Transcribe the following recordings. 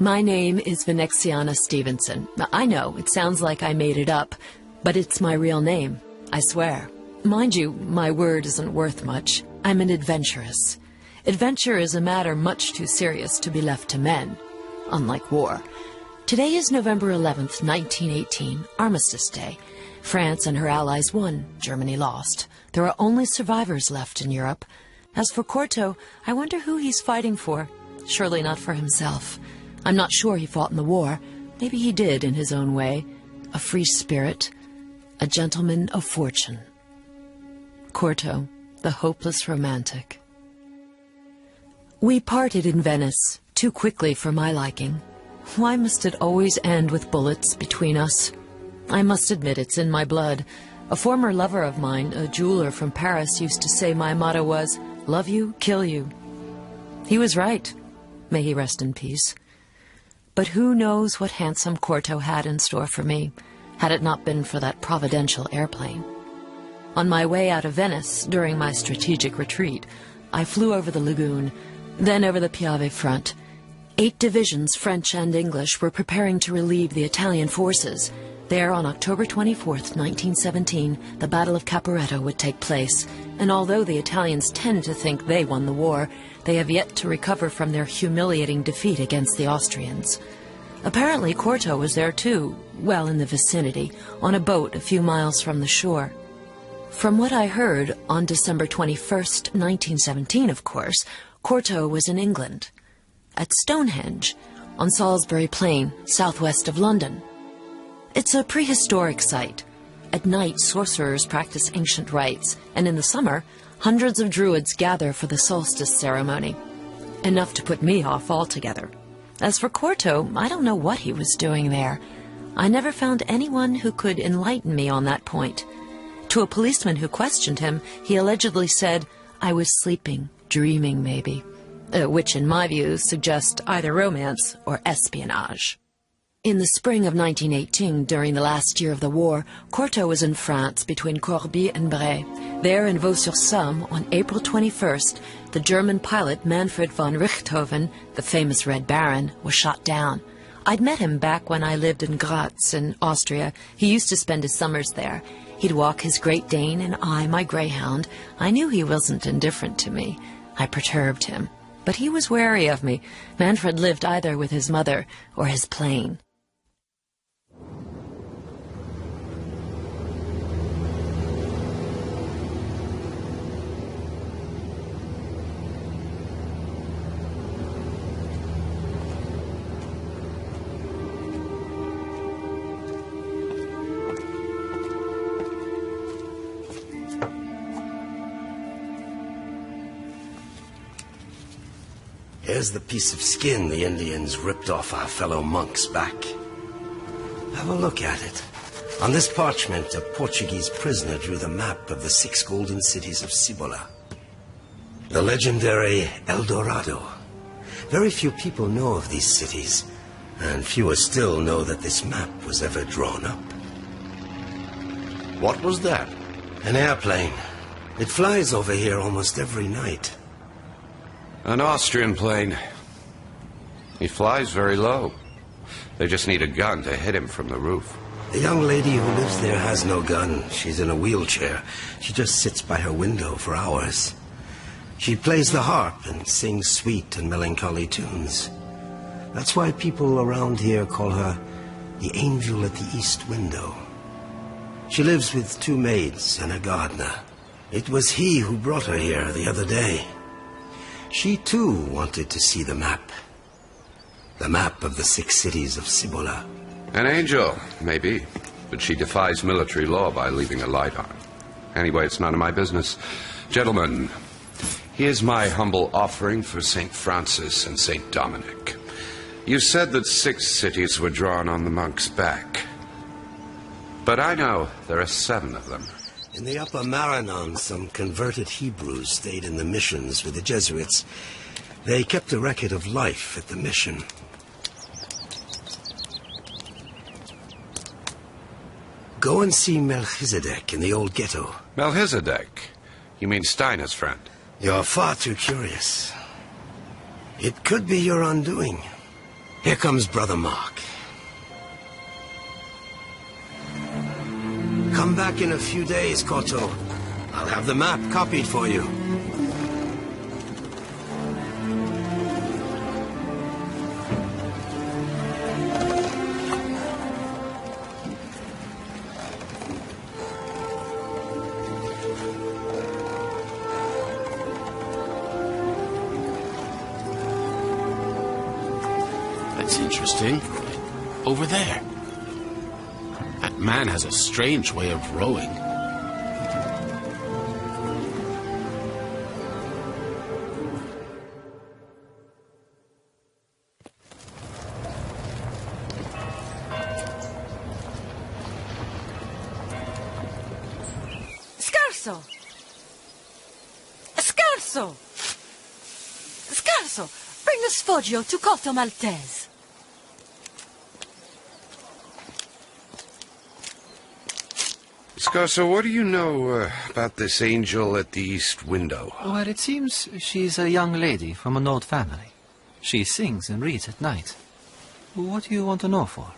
My name is Venexiana Stevenson. I know, it sounds like I made it up, but it's my real name, I swear. Mind you, my word isn't worth much. I'm an adventuress. Adventure is a matter much too serious to be left to men, unlike war. Today is November 11th, 1918, Armistice Day. France and her allies won, Germany lost. There are only survivors left in Europe. As for Corto, I wonder who he's fighting for. Surely not for himself. I'm not sure he fought in the war. Maybe he did in his own way. A free spirit, a gentleman of fortune. Corto, the hopeless romantic. We parted in Venice, too quickly for my liking. Why must it always end with bullets between us? I must admit it's in my blood. A former lover of mine, a jeweler from Paris, used to say my motto was, love you, kill you. He was right. May he rest in peace. But who knows what handsome Corto had in store for me, had it not been for that providential airplane. On my way out of Venice, during my strategic retreat, I flew over the lagoon, then over the Piave front. 8 divisions, French and English, were preparing to relieve the Italian forces. There, on October 24th, 1917, the Battle of Caporetto would take place, and although the Italians tend to think they won the war, they have yet to recover from their humiliating defeat against the Austrians. Apparently Corto was there too, well in the vicinity, on a boat a few miles from the shore. From what I heard, on December 21st, 1917, of course, Corto was in England, at Stonehenge, on Salisbury Plain, southwest of London. It's a prehistoric site. At night, sorcerers practice ancient rites, and in the summer, hundreds of druids gather for the solstice ceremony. Enough to put me off altogether. As for Corto, I don't know what he was doing there. I never found anyone who could enlighten me on that point. To a policeman who questioned him, he allegedly said, I was sleeping, dreaming maybe, which in my view suggests either romance or espionage. In the spring of 1918, during the last year of the war, Corto was in France between Corbie and Bray. There in Vaux-sur-Somme, on April 21st, the German pilot Manfred von Richthofen, the famous Red Baron, was shot down. I'd met him back when I lived in Graz in Austria. He used to spend his summers there. He'd walk his Great Dane and I, my greyhound. I knew he wasn't indifferent to me. I perturbed him. But he was wary of me. Manfred lived either with his mother or his plane. Here's the piece of skin the Indians ripped off our fellow monk's back. Have a look at it. On this parchment, a Portuguese prisoner drew the map of the 6 golden cities of Cibola. The legendary El Dorado. Very few people know of these cities, and fewer still know that this map was ever drawn up. What was that? An airplane. It flies over here almost every night. An Austrian plane. He flies very low. They just need a gun to hit him from the roof. The young lady who lives there has no gun. She's in a wheelchair. She just sits by her window for hours. She plays the harp and sings sweet and melancholy tunes. That's why people around here call her the angel at the east window. She lives with 2 maids and a gardener. It was he who brought her here the other day. She, too, wanted to see the map. The map of the 6 cities of Cibola. An angel, maybe. But she defies military law by leaving a light on. Anyway, it's none of my business. Gentlemen, here's my humble offering for St. Francis and St. Dominic. You said that 6 cities were drawn on the monk's back. But I know there are 7 of them. In the upper Maranon, some converted Hebrews stayed in the missions with the Jesuits. They kept a record of life at the mission. Go and see Melchizedek in the old ghetto. Melchizedek? You mean Steiner's friend? You're far too curious. It could be your undoing. Here comes Brother Mark. Come back in a few days, Corto. I'll have the map copied for you. That's interesting. Over there. That man has a strange way of rowing. Scarso! Scarso! Scarso! Bring the sfoggio to Corto Maltese. Scarso, what do you know about this angel at the east window? Well, it seems she's a young lady from an old family. She sings and reads at night. What do you want to know for?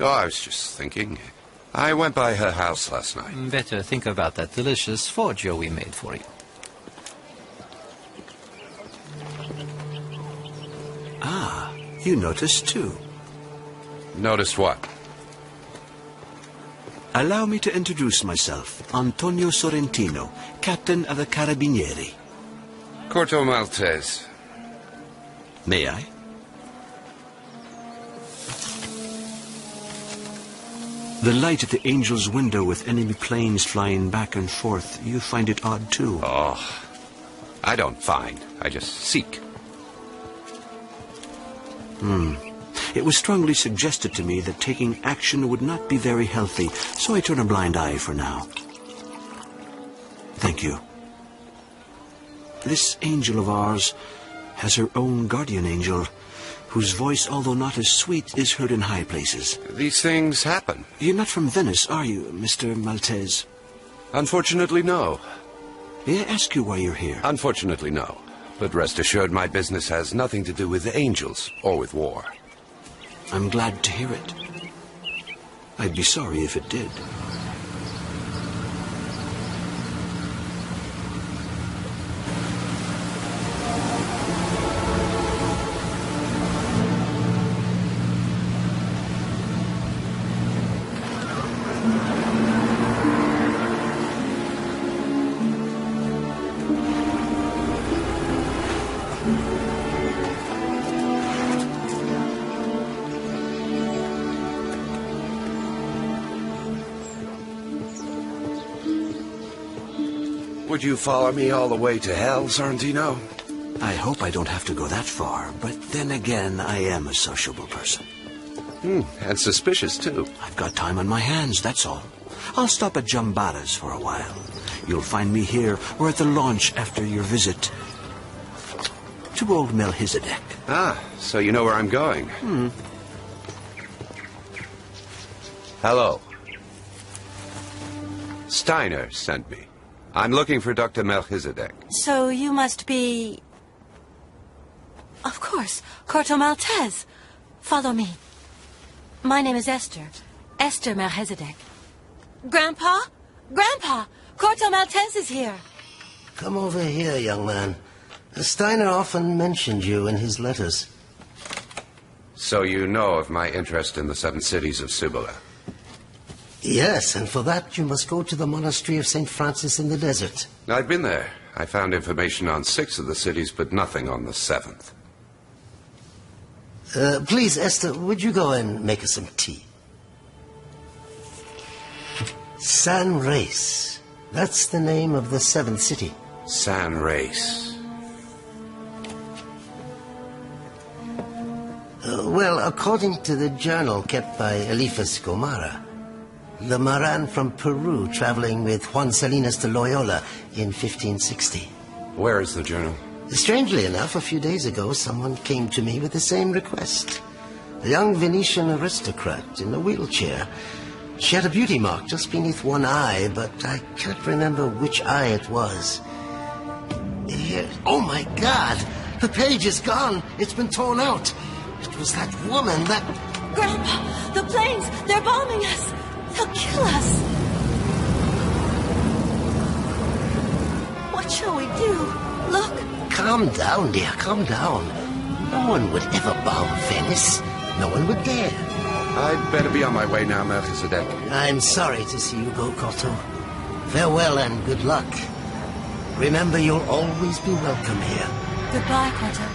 Oh, I was just thinking. I went by her house last night. Better think about that delicious sfoggio we made for you. Ah, you noticed too. Noticed what? Allow me to introduce myself. Antonio Sorrentino, captain of the Carabinieri. Corto Maltese. May I? The light at the angel's window with enemy planes flying back and forth, you find it odd too. Oh, I don't find. I just seek. It was strongly suggested to me that taking action would not be very healthy, so I turn a blind eye for now. Thank you. This angel of ours has her own guardian angel, whose voice, although not as sweet, is heard in high places. These things happen. You're not from Venice, are you, Mr. Maltese? Unfortunately, no. May I ask you why you're here? Unfortunately, no. But rest assured, my business has nothing to do with the angels or with war. I'm glad to hear it. I'd be sorry if it did. Would you follow me all the way to hell, Sorrentino? I hope I don't have to go that far, but then again, I am a sociable person. And suspicious, too. I've got time on my hands, that's all. I'll stop at Jambara's for a while. You'll find me here or at the launch after your visit to old Melchizedek. Ah, so you know where I'm going. Hello. Steiner sent me. I'm looking for Dr. Melchizedek. So you must be... Of course, Corto Maltese. Follow me. My name is Esther. Esther Melchizedek. Grandpa? Grandpa! Corto Maltese is here. Come over here, young man. Steiner often mentioned you in his letters. So you know of my interest in the 7 cities of Cibola. Yes, and for that you must go to the monastery of St. Francis in the desert. I've been there. I found information on 6 of the cities, but nothing on the 7th. Please, Esther, would you go and make us some tea? San Reis. That's the name of the 7th city. San Reis. Well, according to the journal kept by Eliphas Gomara, the Maran from Peru traveling with Juan Salinas de Loyola in 1560. Where is the journal? Strangely enough, a few days ago, someone came to me with the same request. A young Venetian aristocrat in a wheelchair. She had a beauty mark just beneath one eye, but I can't remember which eye it was. Here, oh my God! The page is gone! It's been torn out! It was that woman, that... Grandpa, the planes, they're bombing us. They'll kill us. What shall we do? Look. Calm down, dear, calm down. No one would ever bomb Venice. No one would dare. I'd better be on my way now, Melchizedek. I'm sorry to see you go, Corto. Farewell and good luck. Remember, you'll always be welcome here. Goodbye, Corto.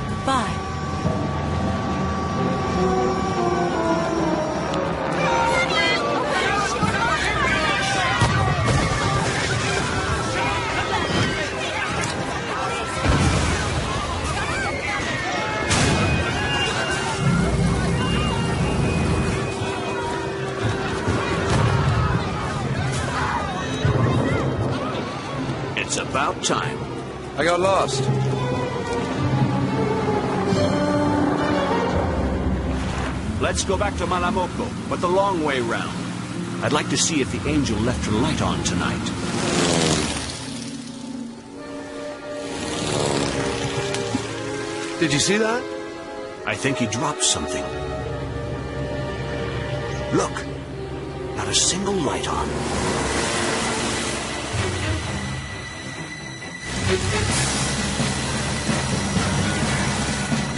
Goodbye. It's about time. I got lost. Let's go back to Malamocco, but the long way round. I'd like to see if the angel left her light on tonight. Did you see that? I think he dropped something. Look, not a single light on.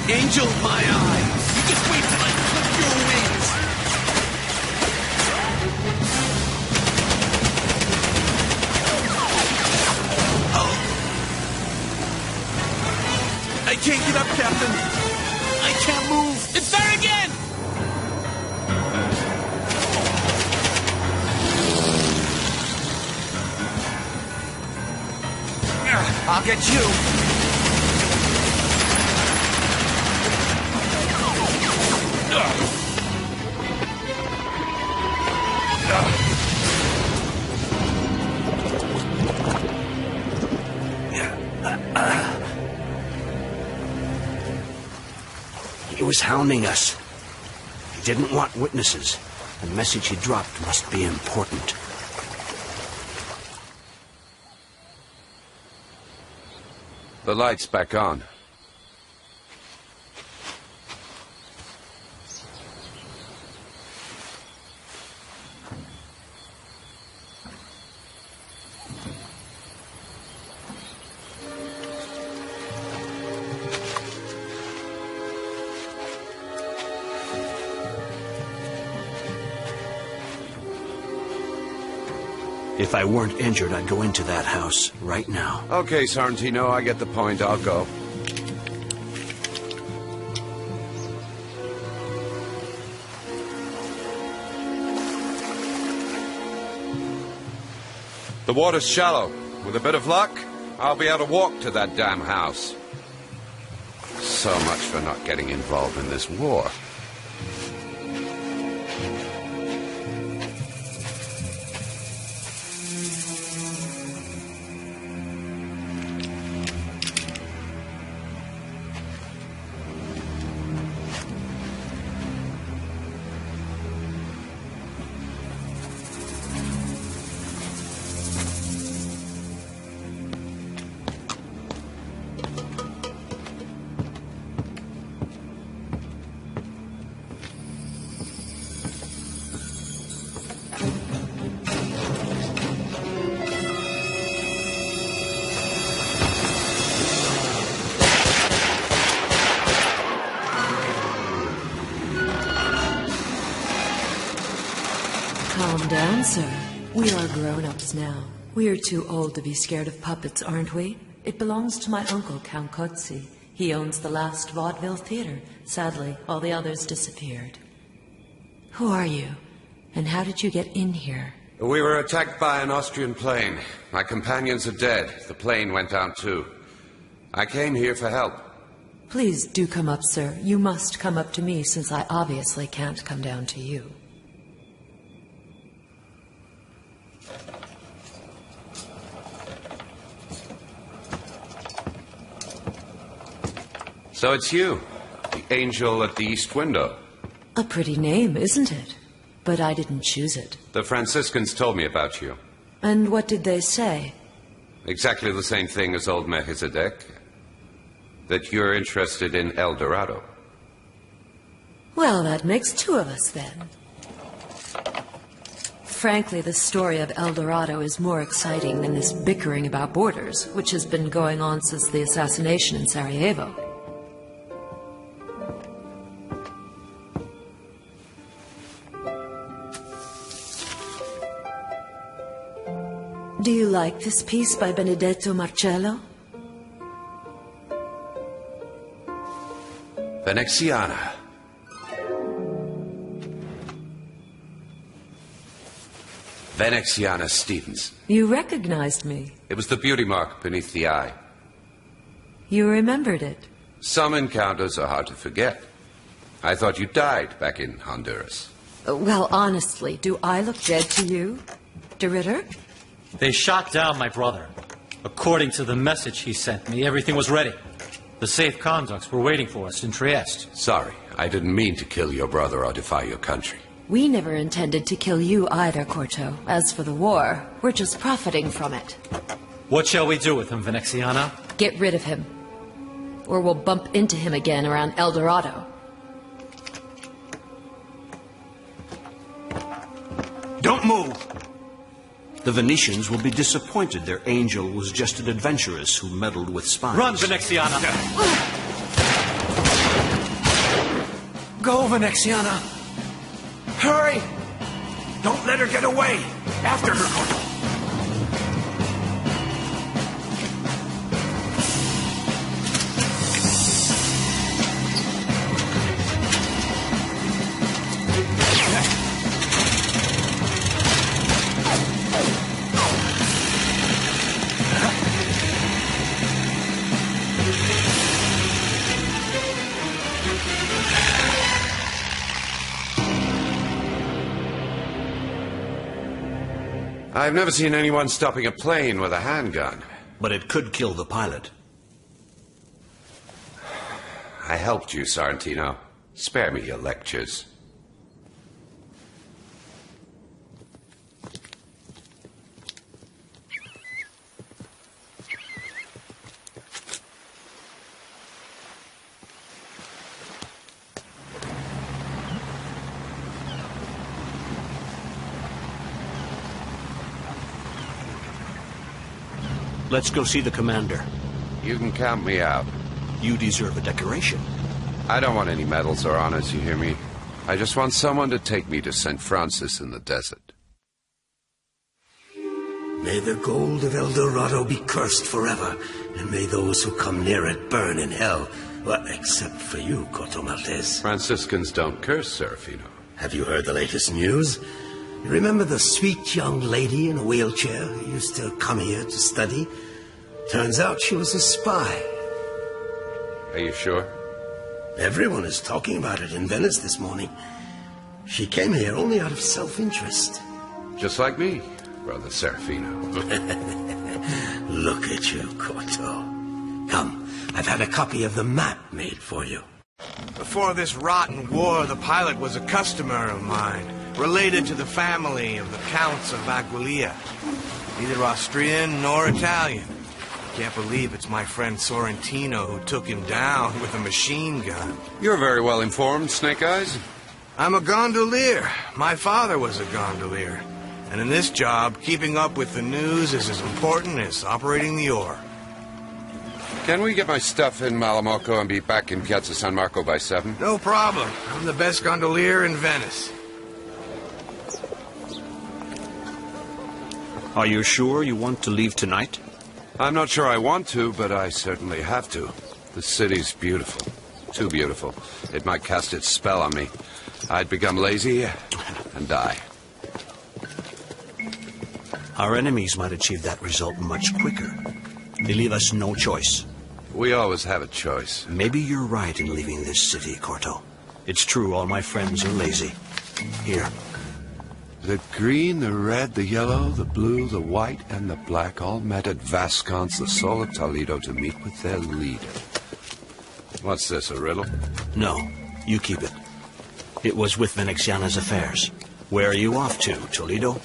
Angel, my eye! You just wait till I clip your wings! Oh! I can't get up, Captain! I can't move! It's there again! I'll get you! He was hounding us. He didn't want witnesses. The message he dropped must be important. The light's back on. If I weren't injured, I'd go into that house right now. Okay, Sorrentino, I get the point. I'll go. The water's shallow. With a bit of luck, I'll be able to walk to that damn house. So much for not getting involved in this war. Calm down, sir. We are grown-ups now. We're too old to be scared of puppets, aren't we? It belongs to my uncle, Count Cozzi. He owns the last vaudeville theater. Sadly, all the others disappeared. Who are you? And how did you get in here? We were attacked by an Austrian plane. My companions are dead. The plane went down too. I came here for help. Please do come up, sir. You must come up to me, since I obviously can't come down to you. So it's you, the angel at the east window. A pretty name, isn't it? But I didn't choose it. The Franciscans told me about you. And what did they say? Exactly the same thing as old Melchizedek. That you're interested in El Dorado. Well, that makes two of us then. Frankly, the story of El Dorado is more exciting than this bickering about borders, which has been going on since the assassination in Sarajevo. Do you like this piece by Benedetto Marcello? Veneziana. Veneziana Stevenson. You recognized me. It was the beauty mark beneath the eye. You remembered it. Some encounters are hard to forget. I thought you died back in Honduras. Well, honestly, do I look dead to you, De Ritter? They shot down my brother. According to the message he sent me, everything was ready. The safe conducts were waiting for us in Trieste. Sorry, I didn't mean to kill your brother or defy your country. We never intended to kill you either, Corto. As for the war, we're just profiting from it. What shall we do with him, Veneziana? Get rid of him. Or we'll bump into him again around El Dorado. Don't move! The Venetians will be disappointed their angel was just an adventuress who meddled with spies. Run, Veneziana! Go, Veneziana! Hurry! Don't let her get away! After her, Corto! I've never seen anyone stopping a plane with a handgun. But it could kill the pilot. I helped you, Sorrentino. Spare me your lectures. Let's go see the commander. You can count me out. You deserve a decoration. I don't want any medals or honors, you hear me? I just want someone to take me to St. Francis in the desert. May the gold of El Dorado be cursed forever, and may those who come near it burn in hell. Well, except for you, Corto Maltese. Franciscans don't curse, Serafino. Have you heard the latest news? You remember the sweet young lady in a wheelchair who used to come here to study? Turns out she was a spy. Are you sure? Everyone is talking about it in Venice this morning. She came here only out of self-interest. Just like me, Brother Serafino. Look at you, Corto. Come, I've had a copy of the map made for you. Before this rotten war, the pilot was a customer of mine, related to the family of the Counts of Aguililla. Neither Austrian nor Italian. Can't believe it's my friend Sorrentino who took him down with a machine gun. You're very well informed, Snake Eyes. I'm a gondolier. My father was a gondolier. And in this job, keeping up with the news is as important as operating the oar. Can we get my stuff in Malamocco and be back in Piazza San Marco by 7? No problem. I'm the best gondolier in Venice. Are you sure you want to leave tonight? I'm not sure I want to, but I certainly have to. The city's beautiful. Too beautiful. It might cast its spell on me. I'd become lazy and die. Our enemies might achieve that result much quicker. They leave us no choice. We always have a choice. Maybe you're right in leaving this city, Corto. It's true, all my friends are lazy. Here. The green, the red, the yellow, the blue, the white, and the black all met at Vascon's, the soul of Toledo, to meet with their leader. What's this, a riddle? No, you keep it. It was with Veneziana's affairs. Where are you off to, Toledo?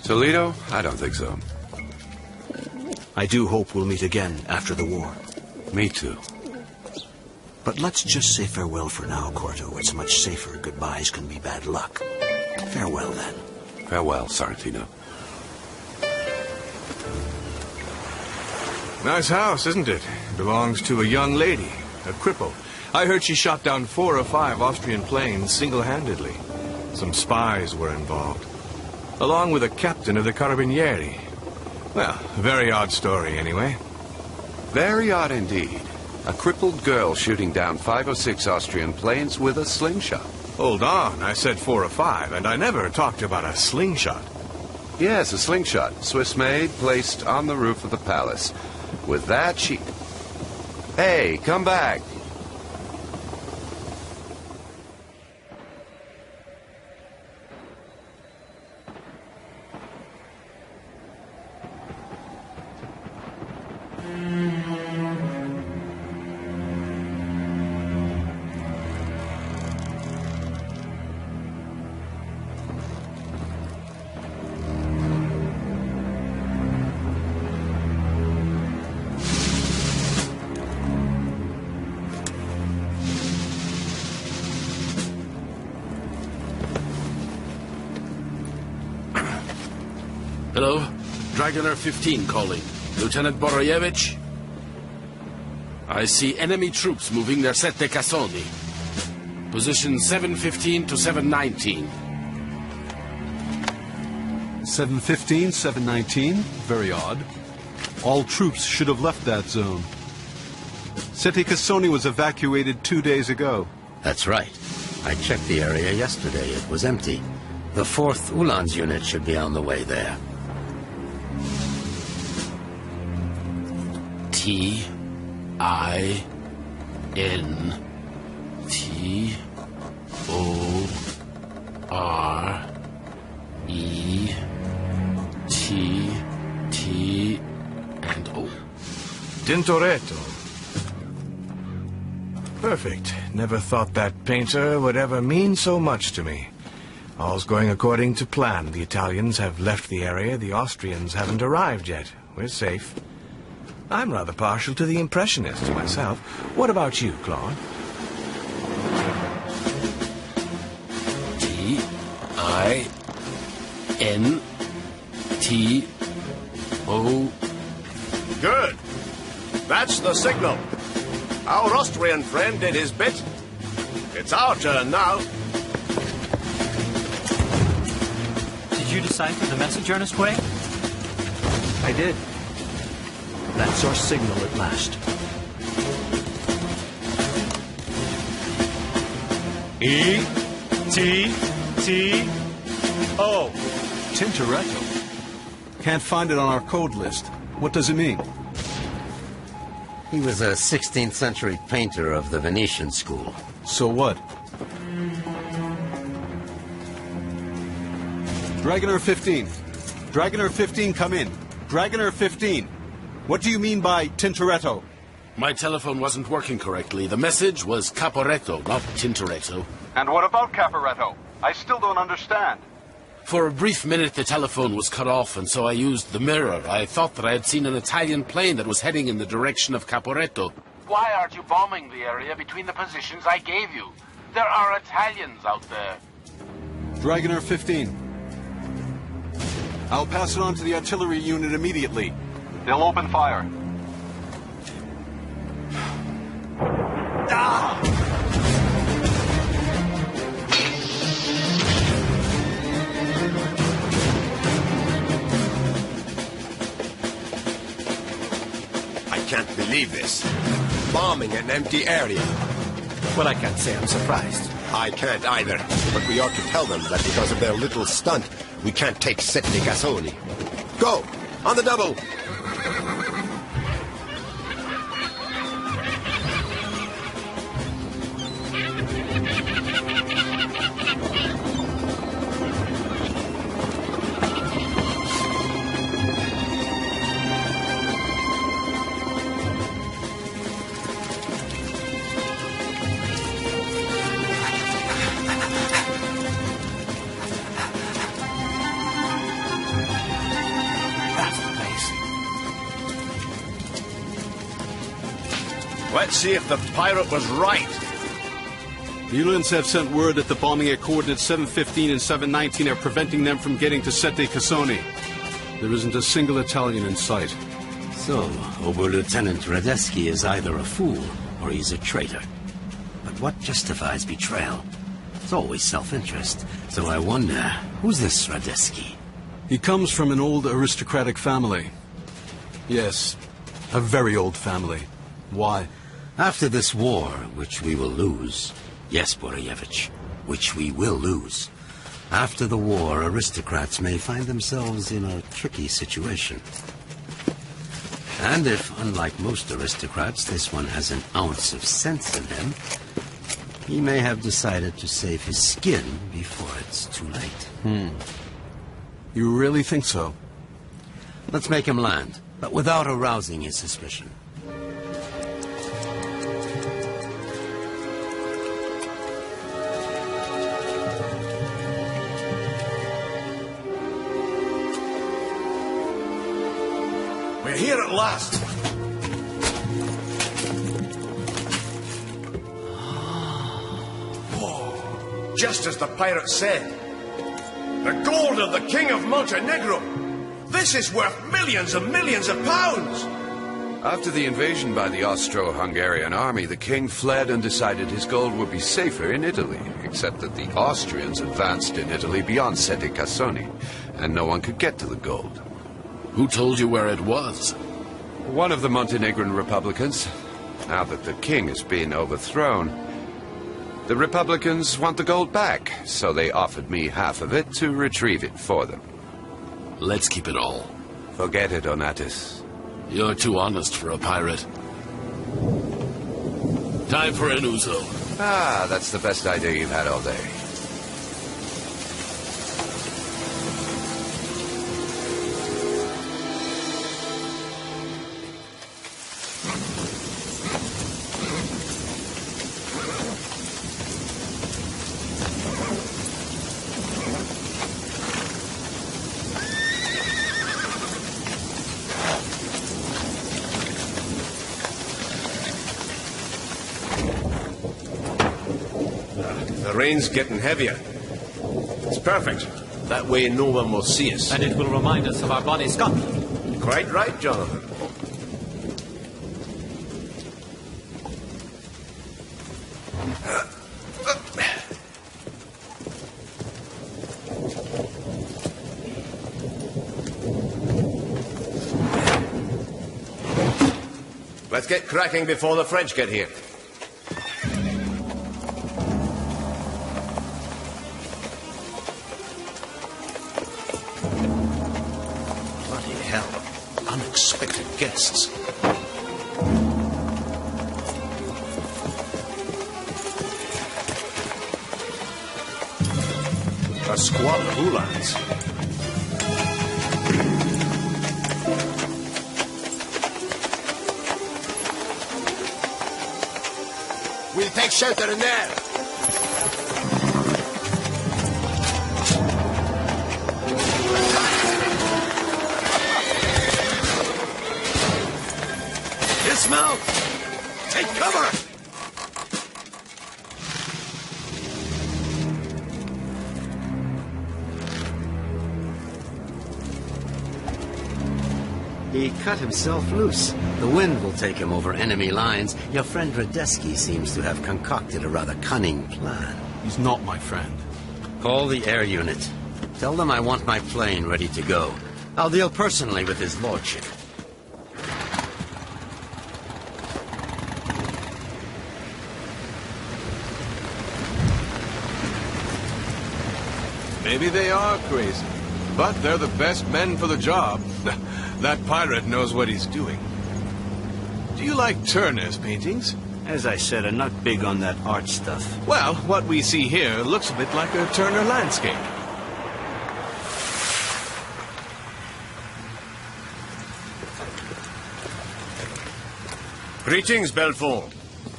Toledo? I don't think so. I do hope we'll meet again after the war. Me too. But let's just say farewell for now, Corto. It's much safer. Goodbyes can be bad luck. Farewell, then. Farewell, Sorrentino. Nice house, isn't it? Belongs to a young lady, a cripple. I heard she shot down 4 or 5 Austrian planes single-handedly. Some spies were involved, along with a captain of the Carabinieri. Well, a very odd story, anyway. Very odd indeed. A crippled girl shooting down 5 or 6 Austrian planes with a slingshot. Hold on, I said 4 or 5, and I never talked about a slingshot. Yes, a slingshot. Swiss-made, placed on the roof of the palace. With that, she... Hey, come back. Hello? Dragoner 15 calling. Lieutenant Boroyevich? I see enemy troops moving their Sette Cassoni. Position 715 to 719. 715, 719. Very odd. All troops should have left that zone. Sette Cassoni was evacuated 2 days ago. That's right. I checked the area yesterday. It was empty. The 4th Uhlans unit should be on the way there. T-I-N-T-O-R-E-T-T and O. Tintoretto. Perfect. Never thought that painter would ever mean so much to me. All's going according to plan. The Italians have left the area. The Austrians haven't arrived yet. We're safe. I'm rather partial to the Impressionists myself. What about you, Claude? T-I-N-T-O. Good. That's the signal. Our Austrian friend did his bit. It's our turn now. Did you decipher the message, Ernest Quay? I did. That's our signal at last. E-T-T-O. Tintoretto. Can't find it on our code list. What does it mean? He was a 16th century painter of the Venetian school. So what? Dragoner 15. Dragoner 15, come in. Dragoner 15. What do you mean by Tintoretto? My telephone wasn't working correctly. The message was Caporetto, not Tintoretto. And what about Caporetto? I still don't understand. For a brief minute, the telephone was cut off, and so I used the mirror. I thought that I had seen an Italian plane that was heading in the direction of Caporetto. Why aren't you bombing the area between the positions I gave you? There are Italians out there. Dragoner 15. I'll pass it on to the artillery unit immediately. They'll open fire. I can't believe this. Bombing an empty area. Well, I can't say I'm surprised. I can't either. But we ought to tell them that because of their little stunt, we can't take Sette Cassoni. Go! On the double! Let's see if the pirate was right. The Uhlans have sent word that the bombing at coordinates 715 and 719 are preventing them from getting to Sette Cassoni. There isn't a single Italian in sight. So, Oberlieutenant Radetzky is either a fool or he's a traitor. But what justifies betrayal? It's always self-interest. So I wonder, who's this Radetzky? He comes from an old aristocratic family. Yes, a very old family. Why? After this war, which we will lose, yes, Boreyevich, which we will lose. After the war, aristocrats may find themselves in a tricky situation. And if, unlike most aristocrats, this one has an ounce of sense in him, he may have decided to save his skin before it's too late. You really think so? Let's make him land, but without arousing his suspicion. We're here at last. Oh, just as the pirate said. The gold of the King of Montenegro. This is worth millions and millions of pounds. After the invasion by the Austro-Hungarian army, the king fled and decided his gold would be safer in Italy, except that the Austrians advanced in Italy beyond Sette Cassoni, and no one could get to the gold. Who told you where it was? One of the Montenegrin Republicans. Now that the king has been overthrown, the Republicans want the gold back, so they offered me half of it to retrieve it for them. Let's keep it all. Forget it, Onatis. You're too honest for a pirate. Time for an ouzo. Ah, that's the best idea you've had all day. The rain's getting heavier. It's perfect. That way no one will see us. And it will remind us of our bonnie Scotland. Quite right, Jonathan. Let's get cracking before the French get here. Bloody hell. Unexpected guests. A squad of Uhlans. We'll take shelter in there. Dismount! Take cover! He cut himself loose. The wind will take him over enemy lines. Your friend Radetzky seems to have concocted a rather cunning plan. He's not my friend. Call the air unit. Tell them I want my plane ready to go. I'll deal personally with his lordship. Maybe they are crazy, but they're the best men for the job. That pirate knows what he's doing. Do you like Turner's paintings? As I said, I'm not big on that art stuff. Well, what we see here looks a bit like a Turner landscape. Greetings, Belfort.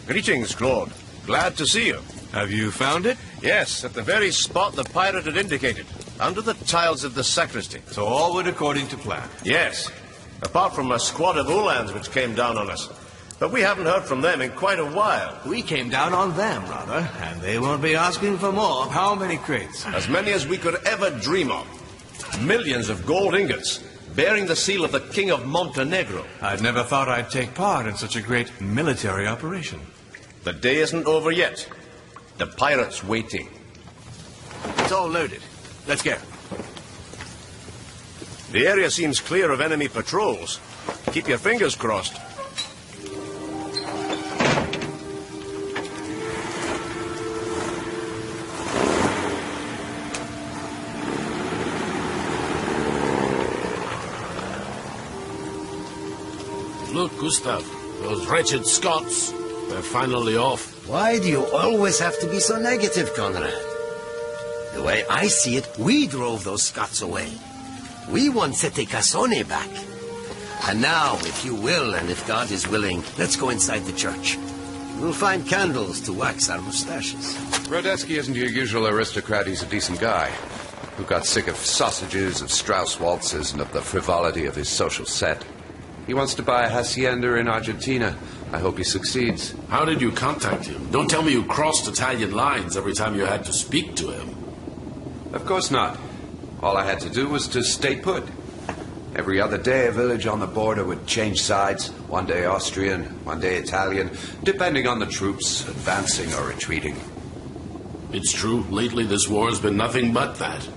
Greetings, Claude. Glad to see you. Have you found it? Yes, at the very spot the pirate had indicated, under the tiles of the sacristy. So all went according to plan. Yes, apart from a squad of Uhlans which came down on us. But we haven't heard from them in quite a while. We came down on them, rather, and they won't be asking for more. How many crates? As many as we could ever dream of. Millions of gold ingots, bearing the seal of the King of Montenegro. I'd never thought I'd take part in such a great military operation. The day isn't over yet. The pirate's waiting. It's all loaded. Let's go. The area seems clear of enemy patrols. Keep your fingers crossed. Look, Gustav, those wretched Scots, they're finally off. Why do you always have to be so negative, Conrad? The way I see it, we drove those Scots away. We want Sette Cassone back. And now, if you will, and if God is willing, let's go inside the church. We'll find candles to wax our mustaches. Radetzky isn't your usual aristocrat. He's a decent guy who got sick of sausages, of Strauss waltzes, and of the frivolity of his social set. He wants to buy a hacienda in Argentina. I hope he succeeds. How did you contact him? Don't tell me you crossed Italian lines every time you had to speak to him. Of course not. All I had to do was to stay put. Every other day, a village on the border would change sides. One day Austrian, one day Italian, depending on the troops advancing or retreating. It's true. Lately, this war has been nothing but that.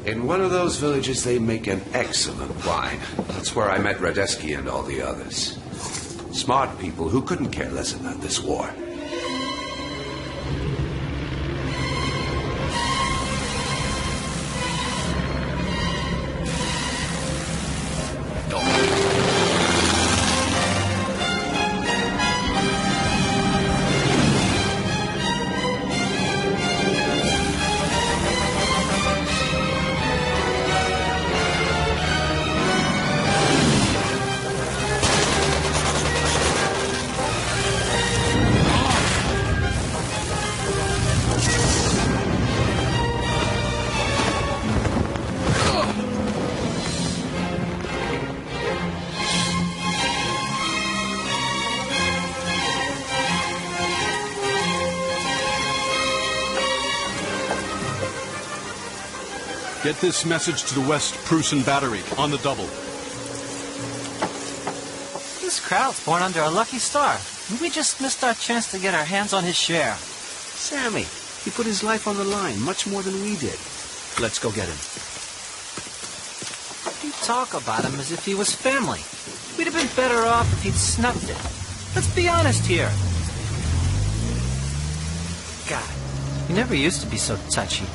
In one of those villages, they make an excellent wine. That's where I met Radetzky and all the others. Smart people who couldn't care less about this war. Get this message to the West Prussian battery, on the double. This crowd's born under a lucky star. We just missed our chance to get our hands on his share. Sammy, he put his life on the line much more than we did. Let's go get him. You talk about him as if he was family. We'd have been better off if he'd snubbed it. Let's be honest here. God, you never used to be so touchy.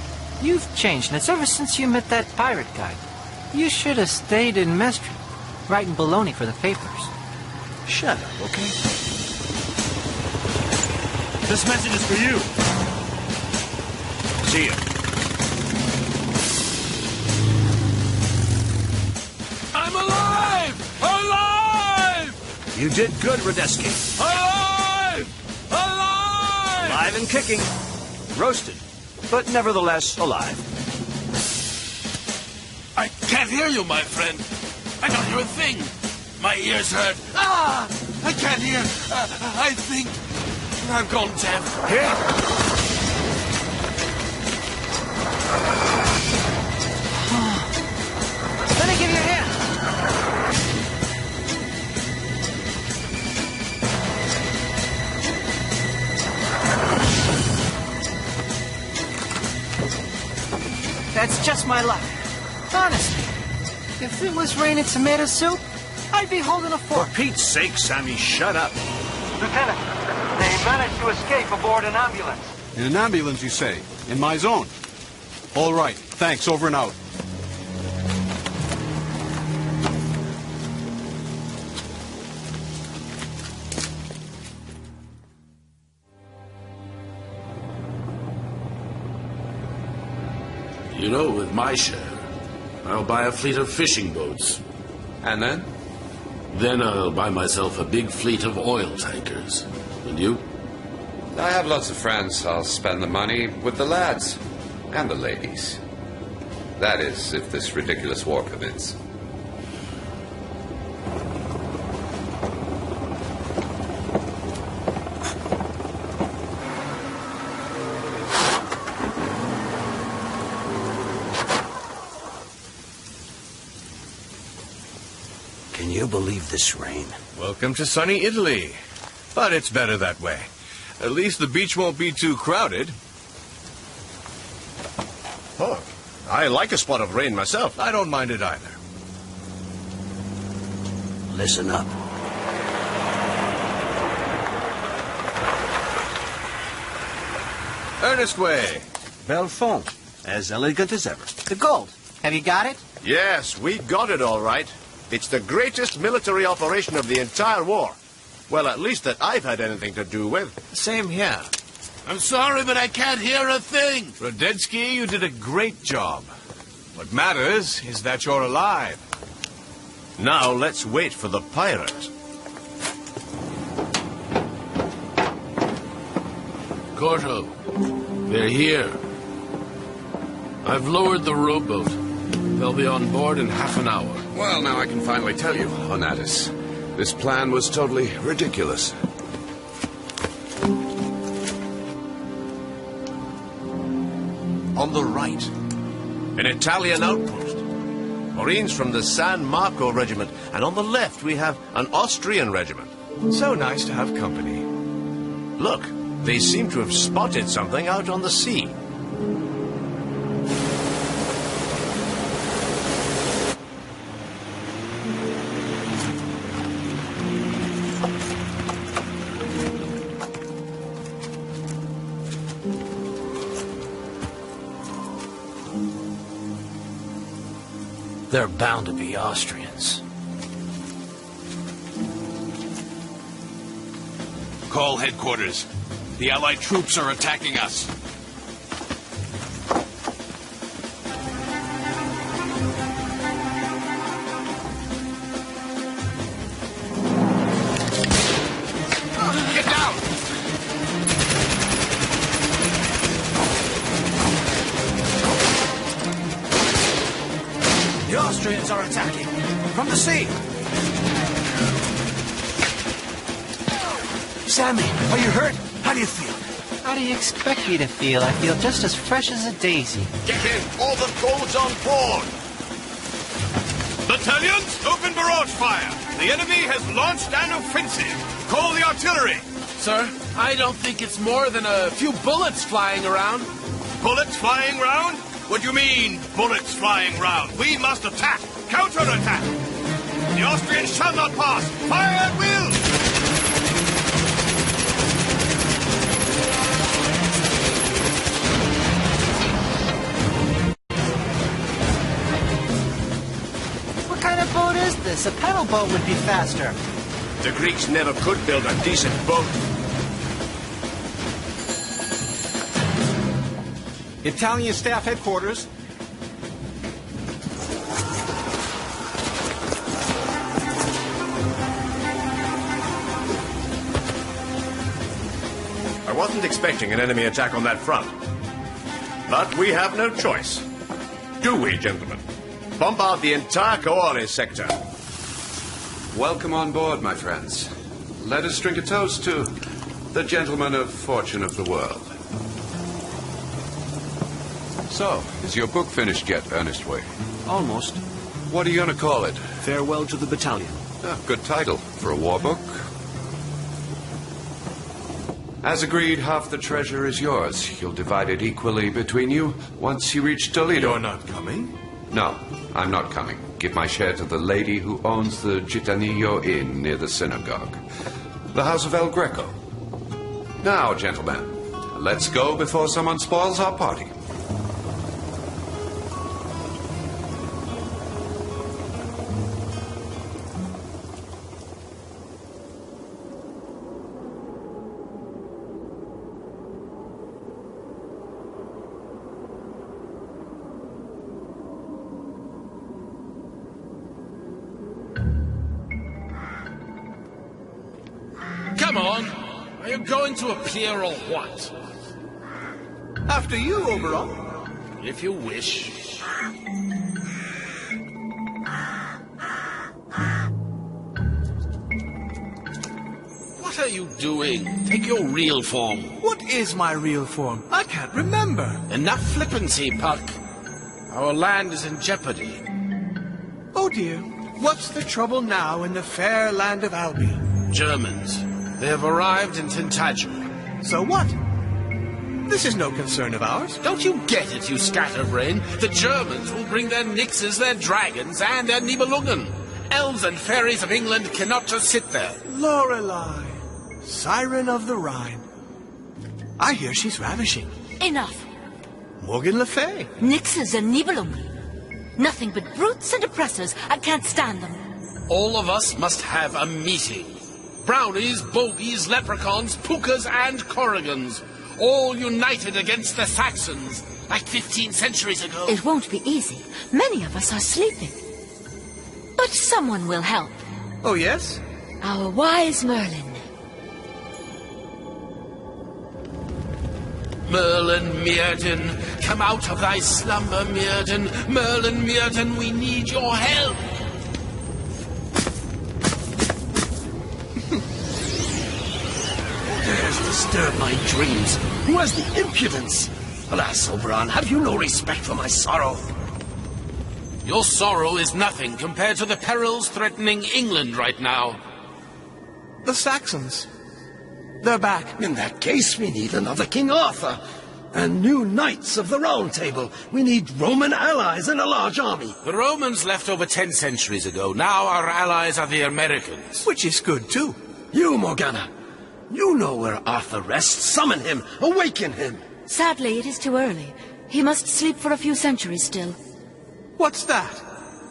You've changed, and it's ever since you met that pirate guy. You should have stayed in Mestre, writing baloney for the papers. Shut up, okay? This message is for you. See ya. I'm alive! Alive! You did good, Radetzky. Alive! Alive! Alive and kicking. Roasted, but nevertheless alive. I can't hear you, my friend. I don't hear a thing. My ears hurt. Ah! I can't hear. I think I've gone deaf. Here. Let me give you a hand. That's just my luck. Honestly, if it was raining tomato soup, I'd be holding a fork. For Pete's sake, Sammy, shut up. Lieutenant, they managed to escape aboard an ambulance. In an ambulance, you say? In my zone? All right. Thanks. Over and out. You know, with my share, I'll buy a fleet of fishing boats. And then? Then I'll buy myself a big fleet of oil tankers. And you? I have lots of friends. I'll spend the money with the lads. And the ladies. That is, if this ridiculous war commences. Can you believe this rain? Welcome to sunny Italy. But it's better that way. At least the beach won't be too crowded. Oh, I like a spot of rain myself. I don't mind it either. Listen up. Earnest way. Belfond. As elegant as ever. The gold. Have you got it? Yes, we got it all right. It's the greatest military operation of the entire war. Well, at least that I've had anything to do with. Same here. I'm sorry, but I can't hear a thing. Radetzky, you did a great job. What matters is that you're alive. Now let's wait for the pirate. Corto, they're here. I've lowered the rowboat. They'll be on board in half an hour. Well, now I can finally tell you, Onatus. This plan was totally ridiculous. On the right, an Italian outpost. Marines from the San Marco regiment. And on the left, we have an Austrian regiment. So nice to have company. Look, they seem to have spotted something out on the sea. They're bound to be Austrians. Call headquarters. The Allied troops are attacking us. Get down! The Austrians are attacking. From the sea. Sammy, are you hurt? How do you feel? How do you expect me to feel? I feel just as fresh as a daisy. Get in! All the gold's on board! Battalions, open barrage fire! The enemy has launched an offensive! Call the artillery! Sir, I don't think it's more than a few bullets flying around. Bullets flying round? What do you mean, bullets flying round? We must attack! Counter-attack! The Austrians shall not pass! Fire at will! What kind of boat is this? A pedal boat would be faster. The Greeks never could build a decent boat. Italian staff headquarters. I wasn't expecting an enemy attack on that front. But we have no choice. Do we, gentlemen? Bombard the entire Coale sector. Welcome on board, my friends. Let us drink a toast to the gentleman of fortune of the world. So, is your book finished yet, Ernest Way? Almost. What are you going to call it? Farewell to the battalion. Ah, good title for a war book. As agreed, half the treasure is yours. You'll divide it equally between you once you reach Toledo. You're not coming? No, I'm not coming. Give my share to the lady who owns the Gitanillo Inn near the synagogue. The House of El Greco. Now, gentlemen, let's go before someone spoils our party. Come on! Are you going to appear or what? After you, Oberon. If you wish. What are you doing? Take your real form. What is my real form? I can't remember. Enough flippancy, Puck. Our land is in jeopardy. Oh dear. What's the trouble now in the fair land of Albion? Germans. They have arrived in Tintagel. So what? This is no concern of ours. Don't you get it, you scatterbrain? The Germans will bring their nixes, their dragons, and their Nibelungen. Elves and fairies of England cannot just sit there. Lorelei, siren of the Rhine. I hear she's ravishing. Enough. Morgan Le Fay. Nixes and Nibelungen. Nothing but brutes and oppressors. I can't stand them. All of us must have a meeting. Brownies, bogies, leprechauns, pukas, and corrigans. All united against the Saxons, like 15 centuries ago. It won't be easy. Many of us are sleeping. But someone will help. Oh, yes? Our wise Merlin. Merlin Meerden, come out of thy slumber, Meerden. Merlin Meerden, we need your help. Who dares disturb my dreams? Who has the impudence? Alas, Oberon, have you no respect for my sorrow? Your sorrow is nothing compared to the perils threatening England right now. The Saxons. They're back. In that case, we need another King Arthur. And new knights of the Round Table. We need Roman allies and a large army. The Romans left over 10 centuries ago. Now our allies are the Americans. Which is good, too. You, Morgana. You know where Arthur rests. Summon him. Awaken him. Sadly, it is too early. He must sleep for a few centuries still. What's that?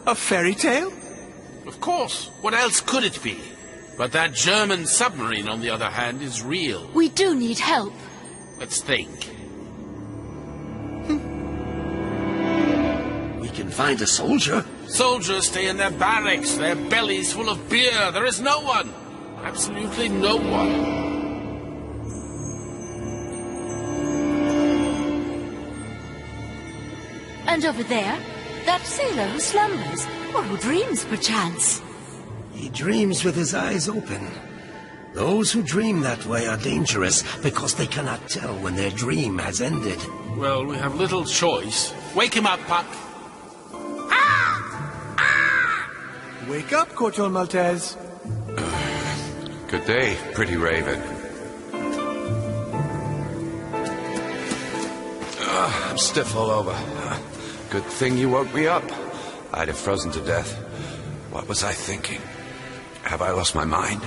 A fairy tale? Of course. What else could it be? But that German submarine, on the other hand, is real. We do need help. Let's think. We can find a soldier. Soldiers stay in their barracks, their bellies full of beer. There is no one. Absolutely no one. And over there, that sailor who slumbers, or who dreams, perchance. He dreams with his eyes open. Those who dream that way are dangerous because they cannot tell when their dream has ended. Well, we have little choice. Wake him up, Puck. Wake up, Corto Maltese. Good day, pretty raven. I'm stiff all over. Good thing you woke me up. I'd have frozen to death. What was I thinking? Have I lost my mind?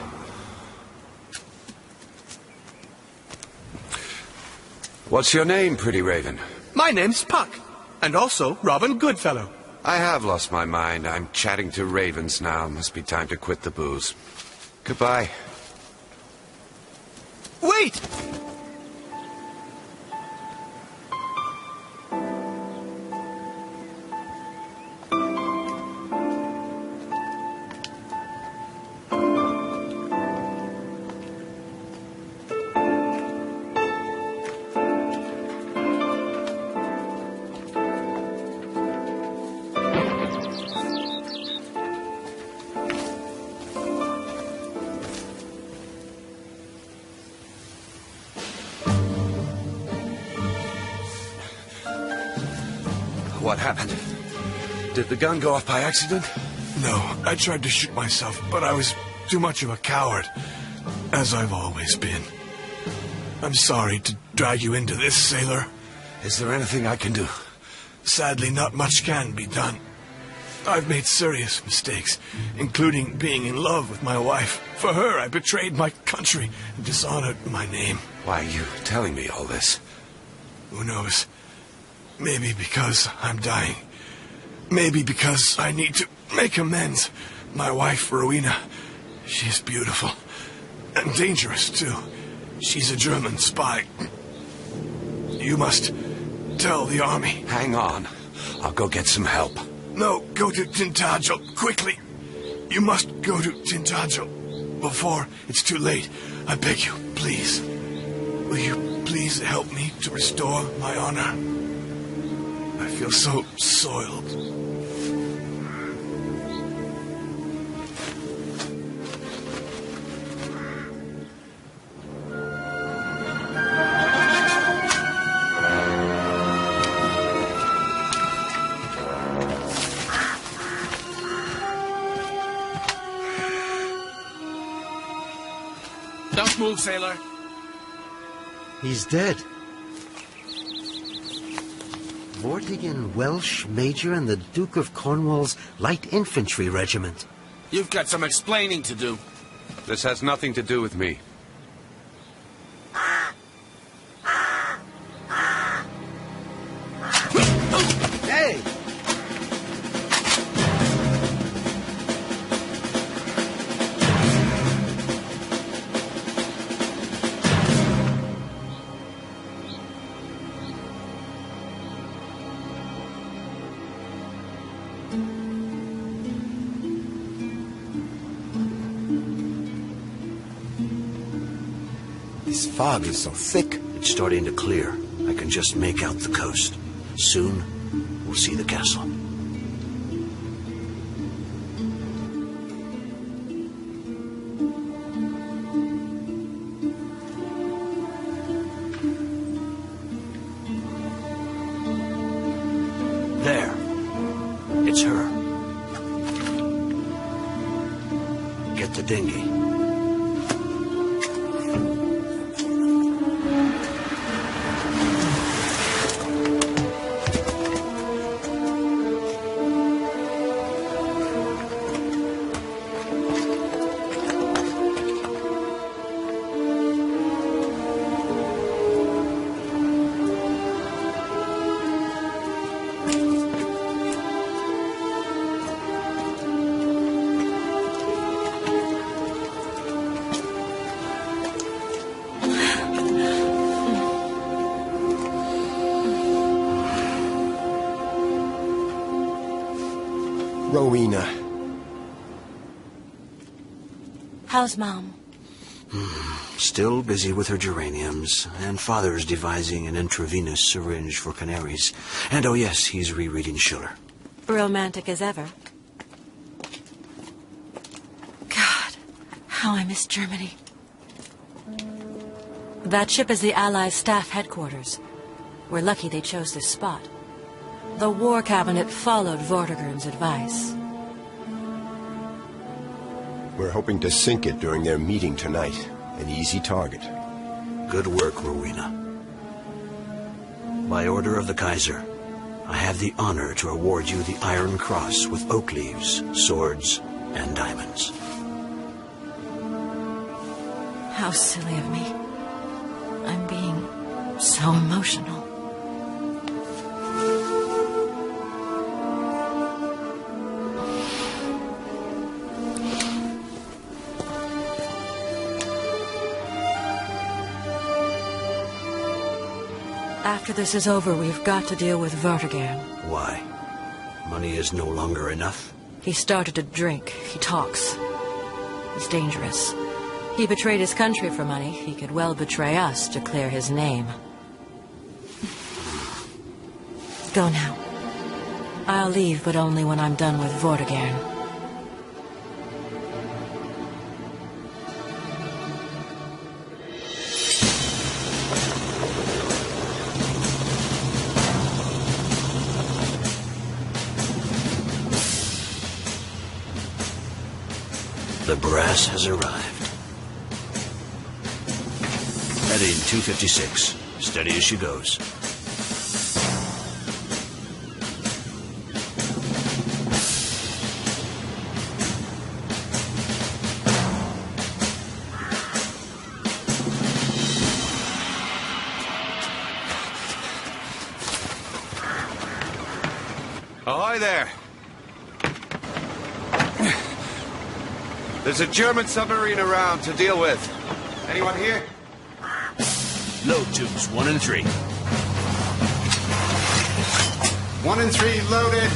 What's your name, pretty raven? My name's Puck, and also Robin Goodfellow. I have lost my mind. I'm chatting to ravens now. Must be time to quit the booze. Goodbye. Wait! What happened? Did the gun go off by accident? No, I tried to shoot myself, but I was too much of a coward, as I've always been. I'm sorry to drag you into this, sailor. Is there anything I can do? Sadly, not much can be done. I've made serious mistakes, including being in love with my wife. For her, I betrayed my country and dishonored my name. Why are you telling me all this? Who knows? Maybe because I'm dying. Maybe because I need to make amends. My wife, Rowena, she's beautiful. And dangerous, too. She's a German spy. You must tell the army. Hang on. I'll go get some help. No, go to Tintagel, quickly. You must go to Tintagel before it's too late. I beg you, please. Will you please help me to restore my honor? I feel so soiled. Don't move, sailor. He's dead. Vortigern Welsh Major in the Duke of Cornwall's Light Infantry Regiment. You've got some explaining to do. This has nothing to do with me. Hey! This fog is so thick. It's starting to clear. I can just make out the coast. Soon, we'll see the castle. There. It's her. Get the dinghy. Rowena. How's Mom? Still busy with her geraniums, and Father's devising an intravenous syringe for canaries. And oh yes, he's rereading Schiller. Romantic as ever. God, how I miss Germany. That ship is the Allies' staff headquarters. We're lucky they chose this spot. The War Cabinet followed Vortigern's advice. We're hoping to sink it during their meeting tonight. An easy target. Good work, Rowena. By order of the Kaiser, I have the honor to award you the Iron Cross with oak leaves, swords, and diamonds. How silly of me. I'm being so emotional. After this is over, we've got to deal with Vortigern. Why? Money is no longer enough? He started to drink. He talks. He's dangerous. He betrayed his country for money. He could well betray us to clear his name. Go now. I'll leave, but only when I'm done with Vortigern. The brass has arrived. Heading 256. Steady as she goes. Ahoy there. There's a German submarine around to deal with. Anyone here? Load tubes, 1 and 3. 1 and 3 loaded.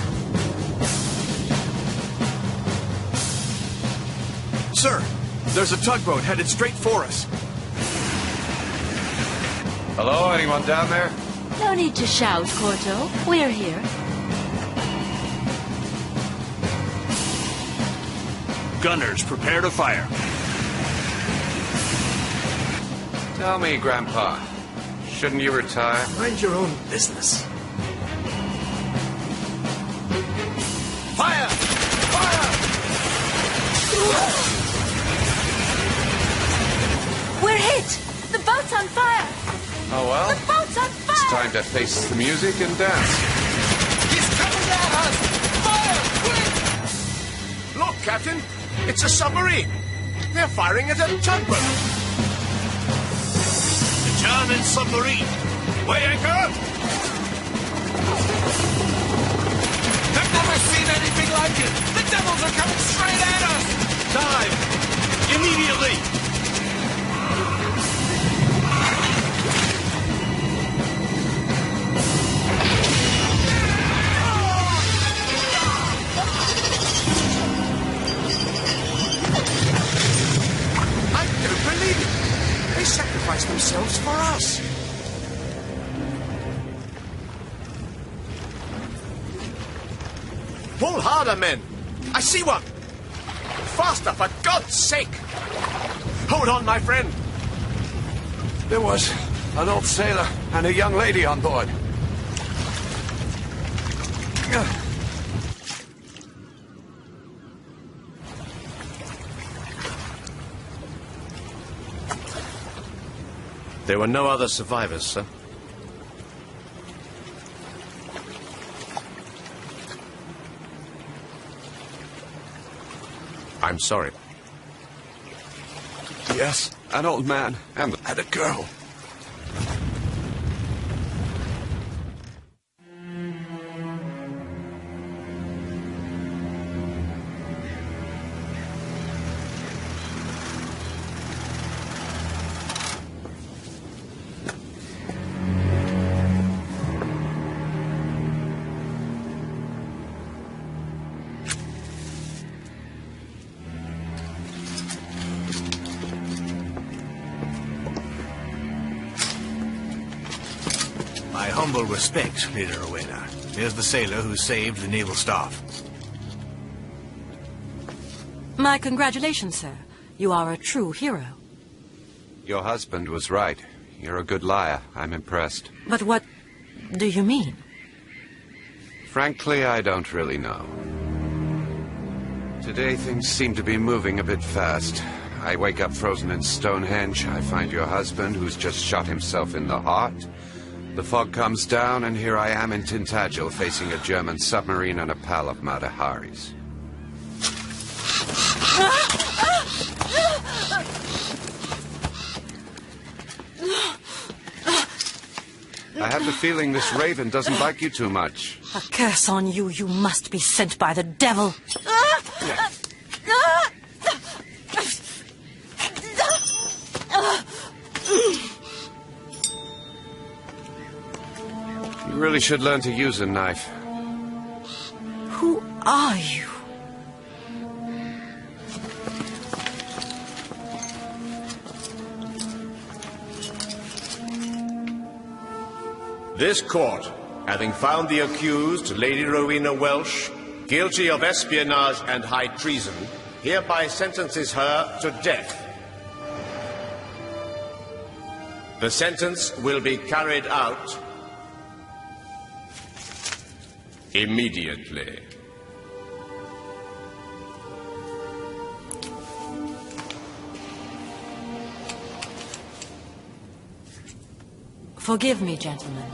Sir, there's a tugboat headed straight for us. Hello, anyone down there? No need to shout, Corto. We're here. Gunners, prepare to fire. Tell me, Grandpa, shouldn't you retire? Mind your own business. Fire! Fire! Oh well. The boat's on fire! It's time to face the music and dance. He's coming at us! Fire! Quick! Look, Captain. It's a submarine. They're firing at a tugboat. The German submarine. Weigh anchor! I've never seen anything like it! The devils are coming straight at us! Dive! Immediately! I don't believe it. They sacrificed themselves for us. Pull harder, men. I see one. Faster, for God's sake. Hold on, my friend. There was an old sailor and a young lady on board. There were no other survivors, sir. I'm sorry. Yes, an old man and a girl. My humble respects, Leader Rowena. Here's the sailor who saved the naval staff. My congratulations, sir. You are a true hero. Your husband was right. You're a good liar. I'm impressed. But what do you mean? Frankly, I don't really know. Today, things seem to be moving a bit fast. I wake up frozen in Stonehenge. I find your husband, who's just shot himself in the heart. The fog comes down, and here I am in Tintagel, facing a German submarine and a pal of Mata Hari's. I have the feeling this raven doesn't like you too much. A curse on you. You must be sent by the devil. You really should learn to use a knife. Who are you? This court, having found the accused, Lady Rowena Welsh, guilty of espionage and high treason, hereby sentences her to death. The sentence will be carried out immediately. Forgive me, gentlemen.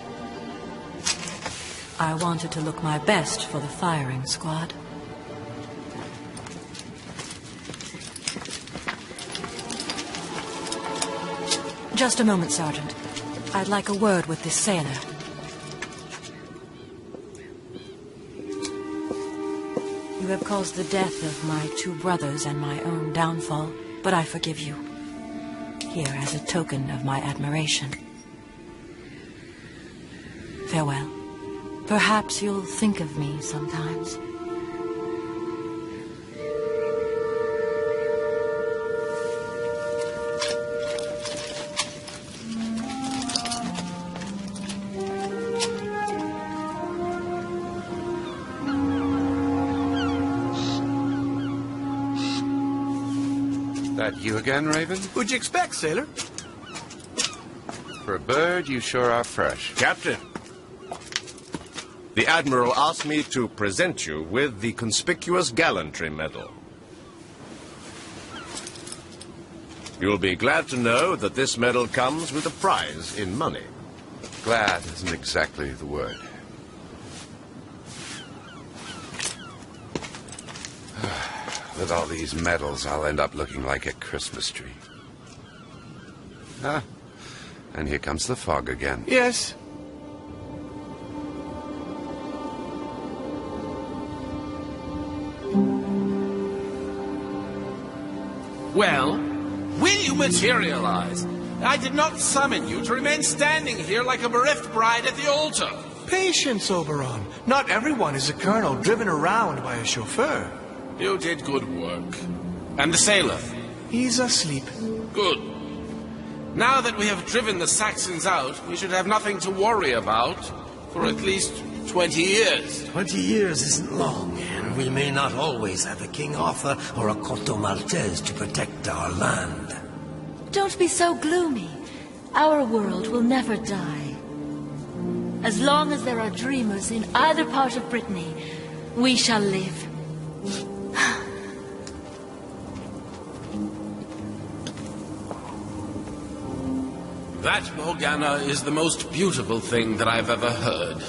I wanted to look my best for the firing squad. Just a moment, Sergeant. I'd like a word with this sailor. You have caused the death of my two brothers and my own downfall, but I forgive you. Here as a token of my admiration. Farewell. Perhaps you'll think of me sometimes. That you again, Raven? What'd you expect, sailor? For a bird, you sure are fresh. Captain, the Admiral asked me to present you with the Conspicuous Gallantry Medal. You'll be glad to know that this medal comes with a prize in money. Glad isn't exactly the word. With all these medals, I'll end up looking like a Christmas tree. Ah, and here comes the fog again. Yes. Well, will you materialize? I did not summon you to remain standing here like a bereft bride at the altar. Patience, Oberon. Not everyone is a colonel driven around by a chauffeur. You did good work. And the sailor? He's asleep. Good. Now that we have driven the Saxons out, we should have nothing to worry about for at least 20 years. 20 years isn't long, and we may not always have a King Arthur or a Corto Maltese to protect our land. Don't be so gloomy. Our world will never die. As long as there are dreamers in either part of Brittany, we shall live. That, Morgana, is the most beautiful thing that I've ever heard.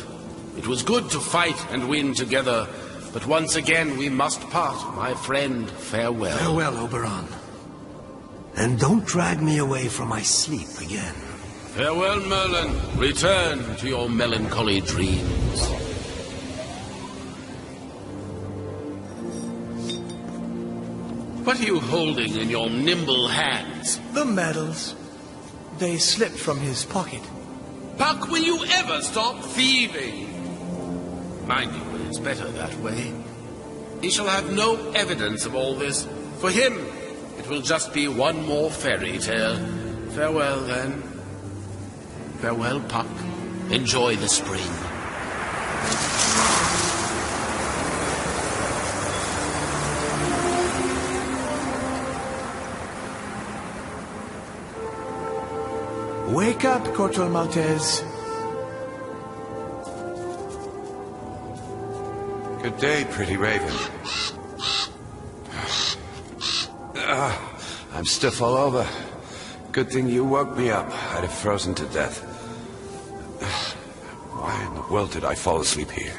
It was good to fight and win together, but once again we must part, my friend. Farewell. Farewell, Oberon. And don't drag me away from my sleep again. Farewell, Merlin. Return to your melancholy dreams. What are you holding in your nimble hands? The medals. They slipped from his pocket. Puck, will you ever stop thieving? Mind you, it's better that way. He shall have no evidence of all this. For him, it will just be one more fairy tale. Farewell, then. Farewell, Puck. Enjoy the spring. Wake up, Corto Maltese. Good day, pretty raven. I'm stiff all over. Good thing you woke me up. I'd have frozen to death. Why in the world did I fall asleep here?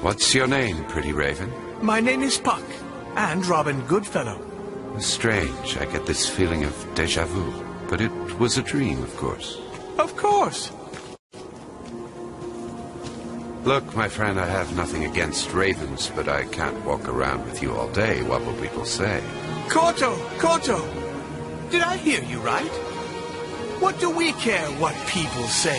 What's your name, pretty raven? My name is Puck, and Robin Goodfellow. Strange. I get this feeling of déjà vu. But it was a dream, of course. Of course. Look, my friend, I have nothing against ravens, but I can't walk around with you all day. What will people say? Corto! Corto! Did I hear you right? What do we care what people say?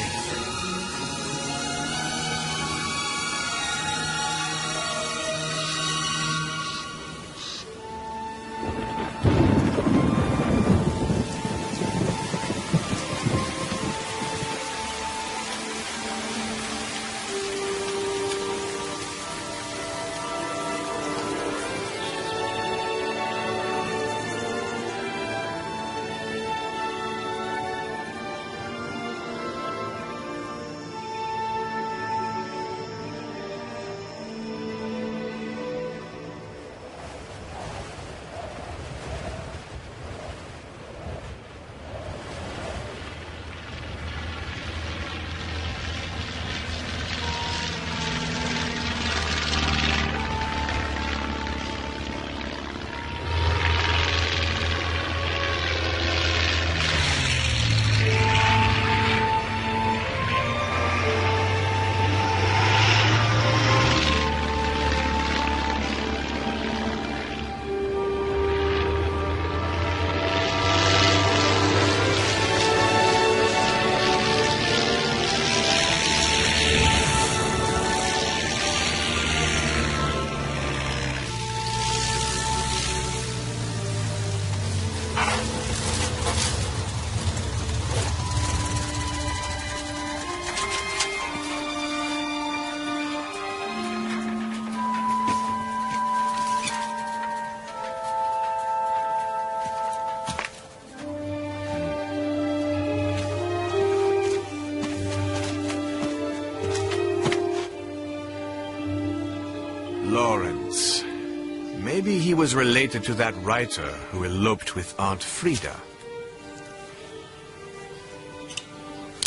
Lawrence. Maybe he was related to that writer who eloped with Aunt Frida.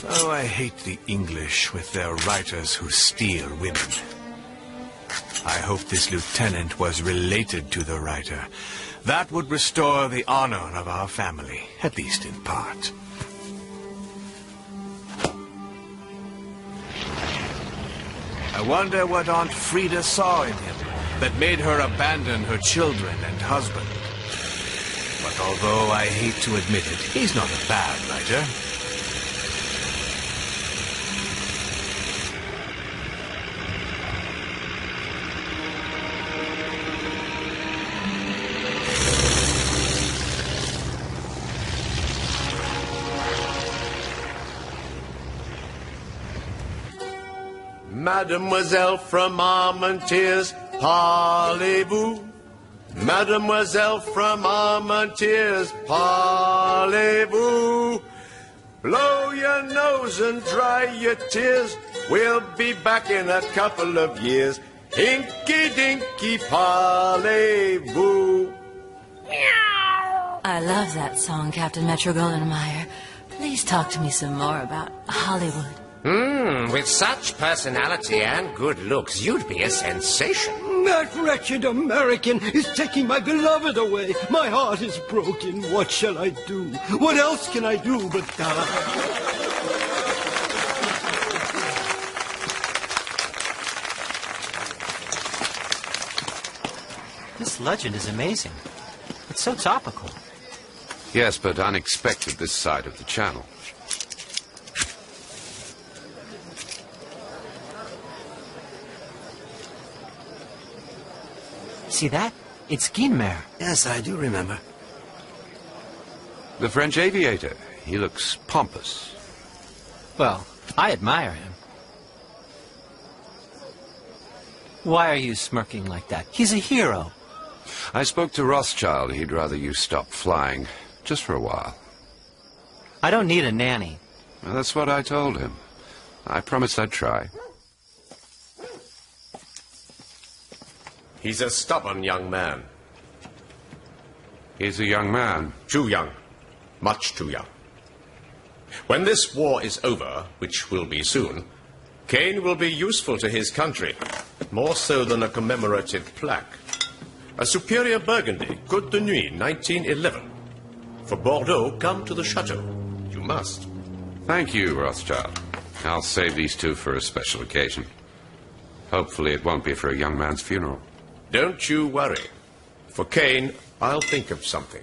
Oh, I hate the English with their writers who steal women. I hope this lieutenant was related to the writer. That would restore the honor of our family, at least in part. I wonder what Aunt Frida saw in him that made her abandon her children and husband. But although I hate to admit it, he's not a bad writer. Mademoiselle from Armentières, parlez-vous? Mademoiselle from Armentières, parlez-vous? Blow your nose and dry your tears. We'll be back in a couple of years. Hinky-dinky, parlez-vous? I love that song, Captain Metro-Goldwyn-Mayer. Please talk to me some more about Hollywood. With such personality and good looks, you'd be a sensation. That wretched American is taking my beloved away. My heart is broken. What shall I do? What else can I do but die? This legend is amazing. It's so topical. Yes, but unexpected this side of the channel. See that? It's Guinmer. Yes, I do remember. The French aviator. He looks pompous. Well, I admire him. Why are you smirking like that? He's a hero. I spoke to Rothschild. He'd rather you stop flying, just for a while. I don't need a nanny. Well, that's what I told him. I promised I'd try. He's a stubborn young man. He's a young man. Too young. Much too young. When this war is over, which will be soon, Cain will be useful to his country, more so than a commemorative plaque. A superior Burgundy, Côte de Nuit, 1911. For Bordeaux, come to the chateau. You must. Thank you, Rothschild. I'll save these two for a special occasion. Hopefully it won't be for a young man's funeral. Don't you worry. For Cain, I'll think of something.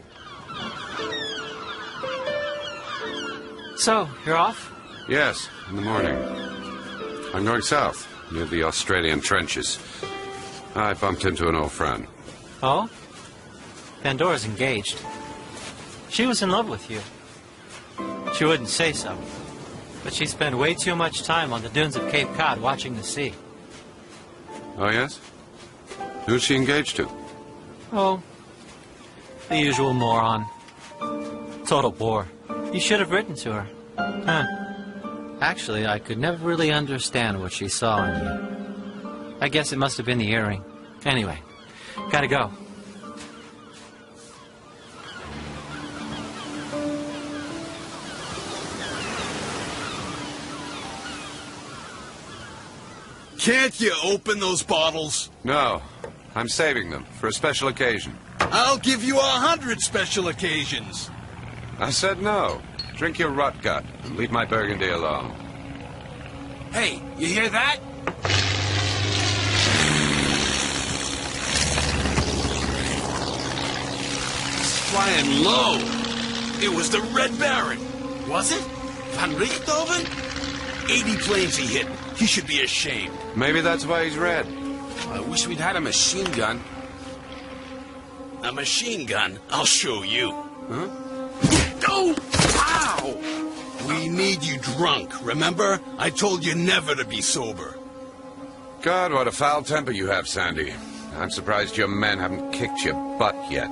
So, you're off? Yes, in the morning. I'm going south, near the Australian trenches. I bumped into an old friend. Oh? Pandora's engaged. She was in love with you. She wouldn't say so. But she spent way too much time on the dunes of Cape Cod watching the sea. Oh, yes? Who's she engaged to? Oh, the usual moron. Total bore. You should have written to her. Huh. Actually, I could never really understand what she saw in you. I guess it must have been the earring. Anyway, gotta go. Can't you open those bottles? No, I'm saving them for a special occasion. I'll give you 100 special occasions. I said no. Drink your rot gut and leave my Burgundy alone. Hey, you hear that? It's flying low. It was the Red Baron. Was it? Van Richthofen? 80 planes he hit. He should be ashamed. Maybe that's why he's red. I wish we'd had a machine gun. A machine gun? I'll show you. Huh? Oh! Ow! We need you drunk, remember? I told you never to be sober. God, what a foul temper you have, Sandy. I'm surprised your men haven't kicked your butt yet.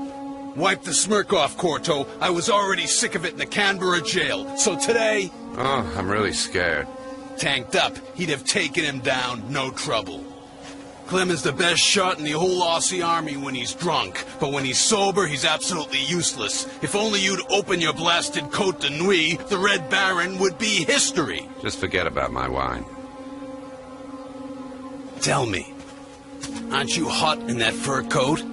Wipe the smirk off, Corto. I was already sick of it in the Canberra jail. So today... Oh, I'm really scared. Tanked up, he'd have taken him down, no trouble. Clem is the best shot in the whole Aussie army when he's drunk. But when he's sober, he's absolutely useless. If only you'd open your blasted Côte de Nuit, the Red Baron would be history. Just forget about my wine. Tell me, aren't you hot in that fur coat?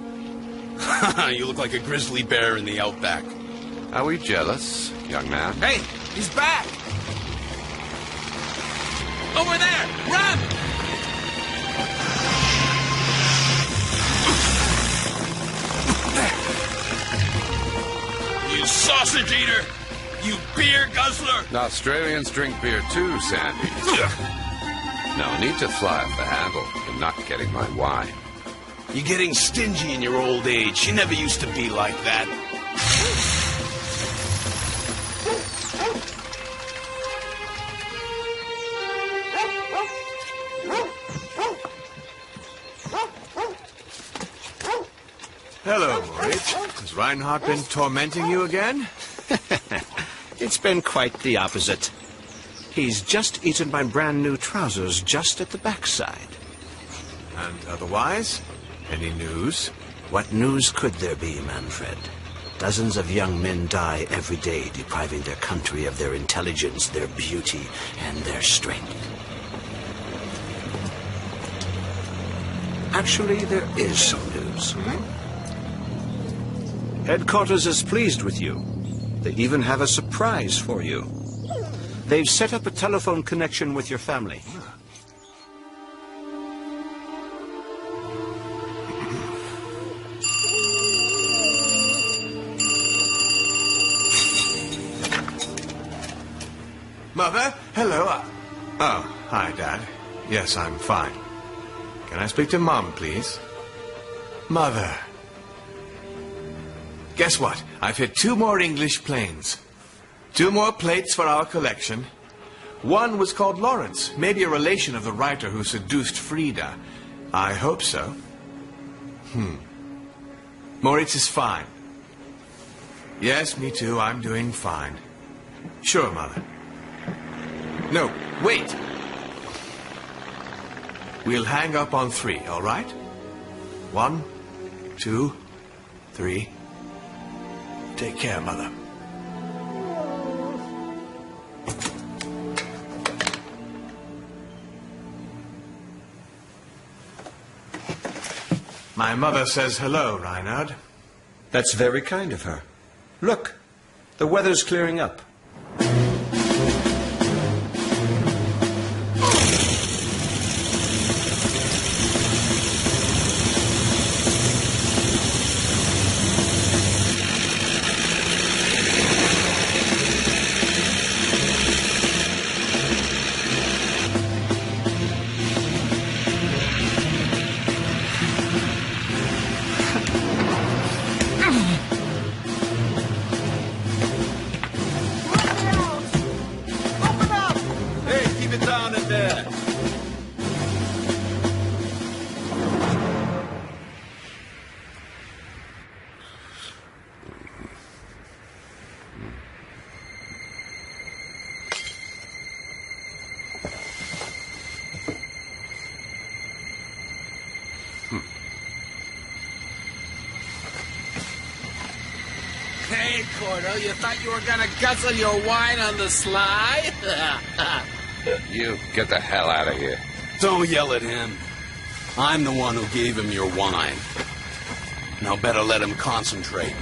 You look like a grizzly bear in the outback. Are we jealous, young man? Hey, he's back! Over there! Run! You sausage eater! You beer guzzler! Australians drink beer too, Sandy. No need to fly off the handle. You're not getting my wine. You're getting stingy in your old age. You never used to be like that. Hello, Moritz. Has Reinhardt been tormenting you again? It's been quite the opposite. He's just eaten my brand new trousers just at the backside. And otherwise? Any news? What news could there be, Manfred? Dozens of young men die every day, depriving their country of their intelligence, their beauty, and their strength. Actually, there is some news. Headquarters is pleased with you. They even have a surprise for you. They've set up a telephone connection with your family. Mother? Hello. Oh, hi, Dad. Yes, I'm fine. Can I speak to Mom, please? Mother. Guess what? I've hit 2 more English planes. 2 more plates for our collection. One was called Lawrence, maybe a relation of the writer who seduced Frida. I hope so. Moritz is fine. Yes, me too. I'm doing fine. Sure, Mother. No, wait. We'll hang up on 3, all right? 1, 2, 3. Take care, Mother. My mother says hello, Reinhard. That's very kind of her. Look, the weather's clearing up. Hey, Corto, you thought you were gonna guzzle your wine on the sly? You get the hell out of here. Don't yell at him. I'm the one who gave him your wine. Now better let him concentrate.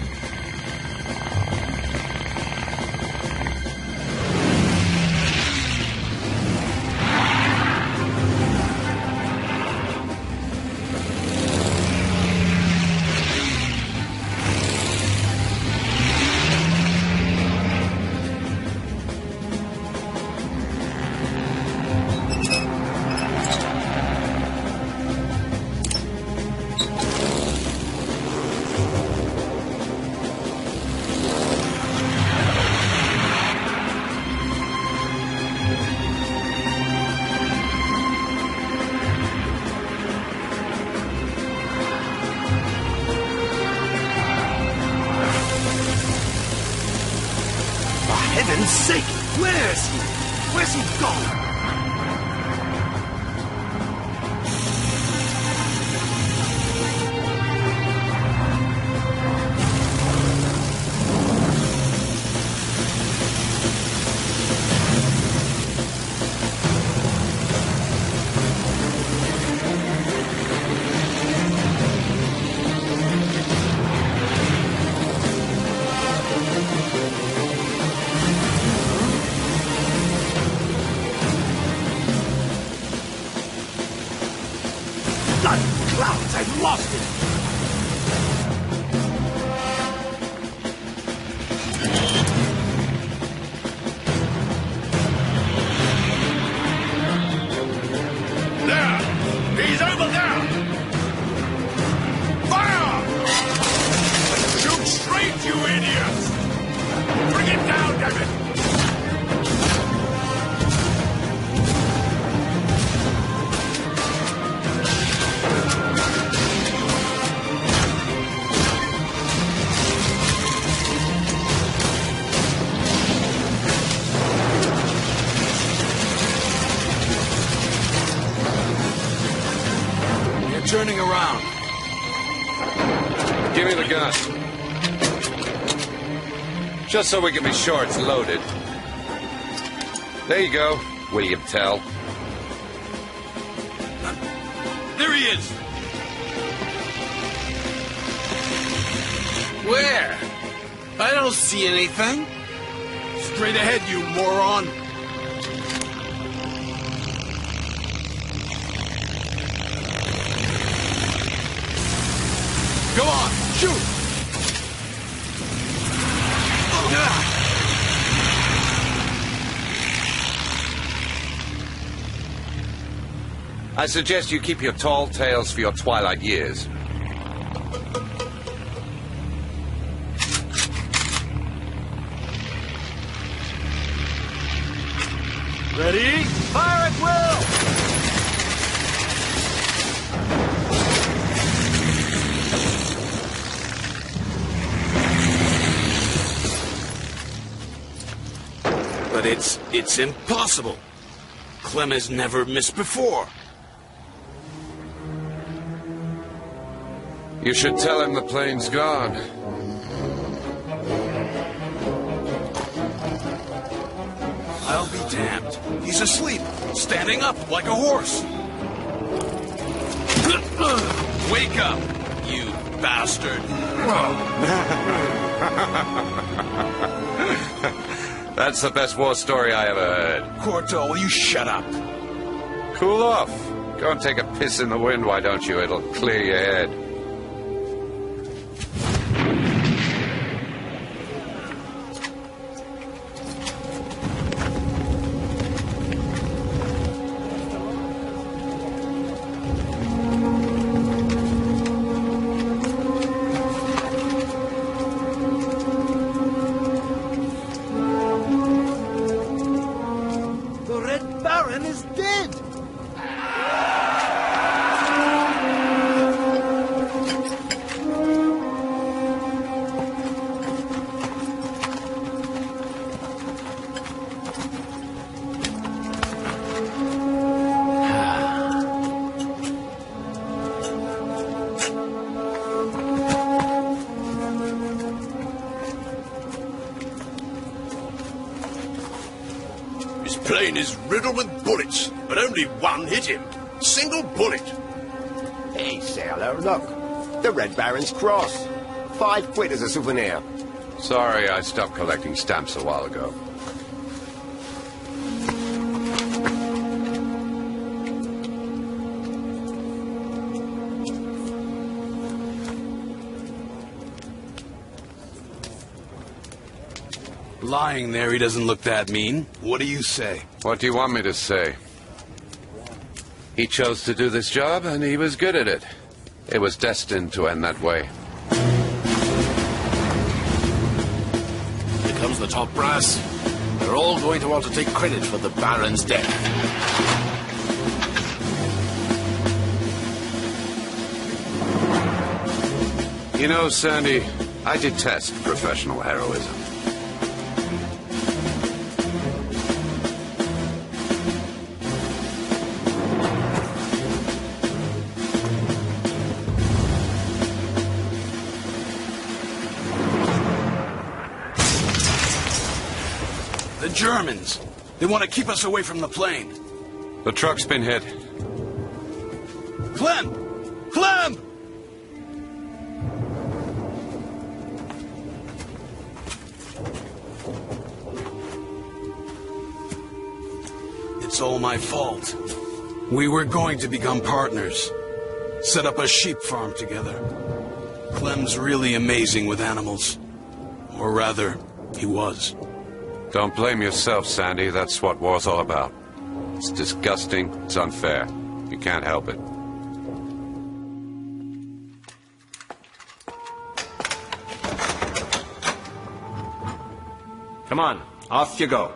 heaven's sake! Where is he? Where's he gone? God, clouds, I've lost it! There! He's over there! Fire! Shoot straight, you idiots! Bring it down, damn it! Turning around. Give me the gun. Just so we can be sure it's loaded. There you go, William Tell. There he is. Where? I don't see anything. Straight ahead, you moron. Go on, shoot! I suggest you keep your tall tales for your twilight years. Ready? Fire at will! But it's impossible. Clem has never missed before. You should tell him the plane's gone. I'll be damned. He's asleep, standing up like a horse. Wake up, you bastard. That's the best war story I ever heard. Corto, will you shut up? Cool off. Go and take a piss in the wind, why don't you? It'll clear your head. Plane is riddled with bullets, but only one hit him. Single bullet. Hey, sailor, look. The Red Baron's cross. 5 quid as a souvenir. Sorry, I stopped collecting stamps a while ago. Lying there, he doesn't look that mean. What do you say? What do you want me to say? He chose to do this job, and he was good at it. It was destined to end that way. Here comes the top brass. They're all going to want to take credit for the Baron's death. You know, Sandy, I detest professional heroism. Germans. They want to keep us away from the plane. The truck's been hit. Clem! Clem! It's all my fault. We were going to become partners. set up a sheep farm together. Clem's really amazing with animals. Or rather, he was. Don't blame yourself, Sandy. That's what war's all about. It's disgusting. It's unfair. You can't help it. Come on, off you go.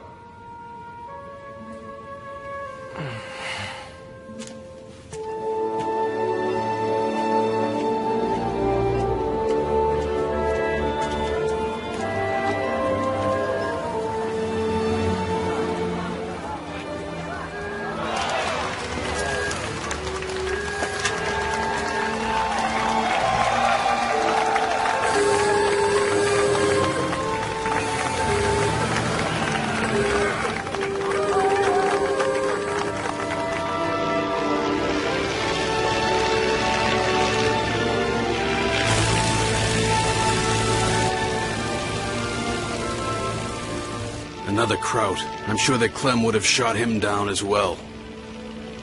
Another Kraut. I'm sure that Clem would have shot him down as well.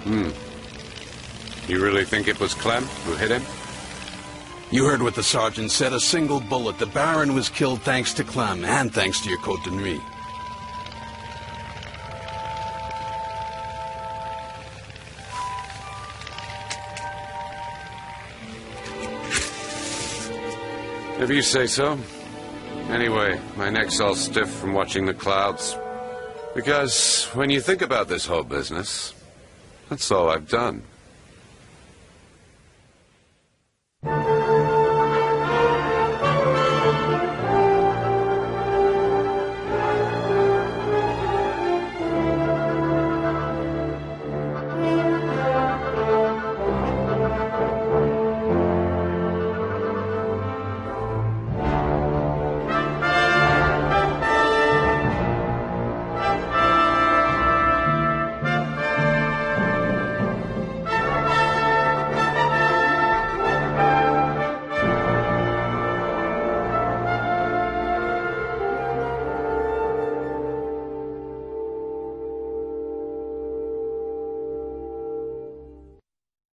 You really think it was Clem who hit him? You heard what the sergeant said. A single bullet. The Baron was killed thanks to Clem, and thanks to your Côte de Nuit. If you say so. Anyway, my neck's all stiff from watching the clouds. Because when you think about this whole business, that's all I've done.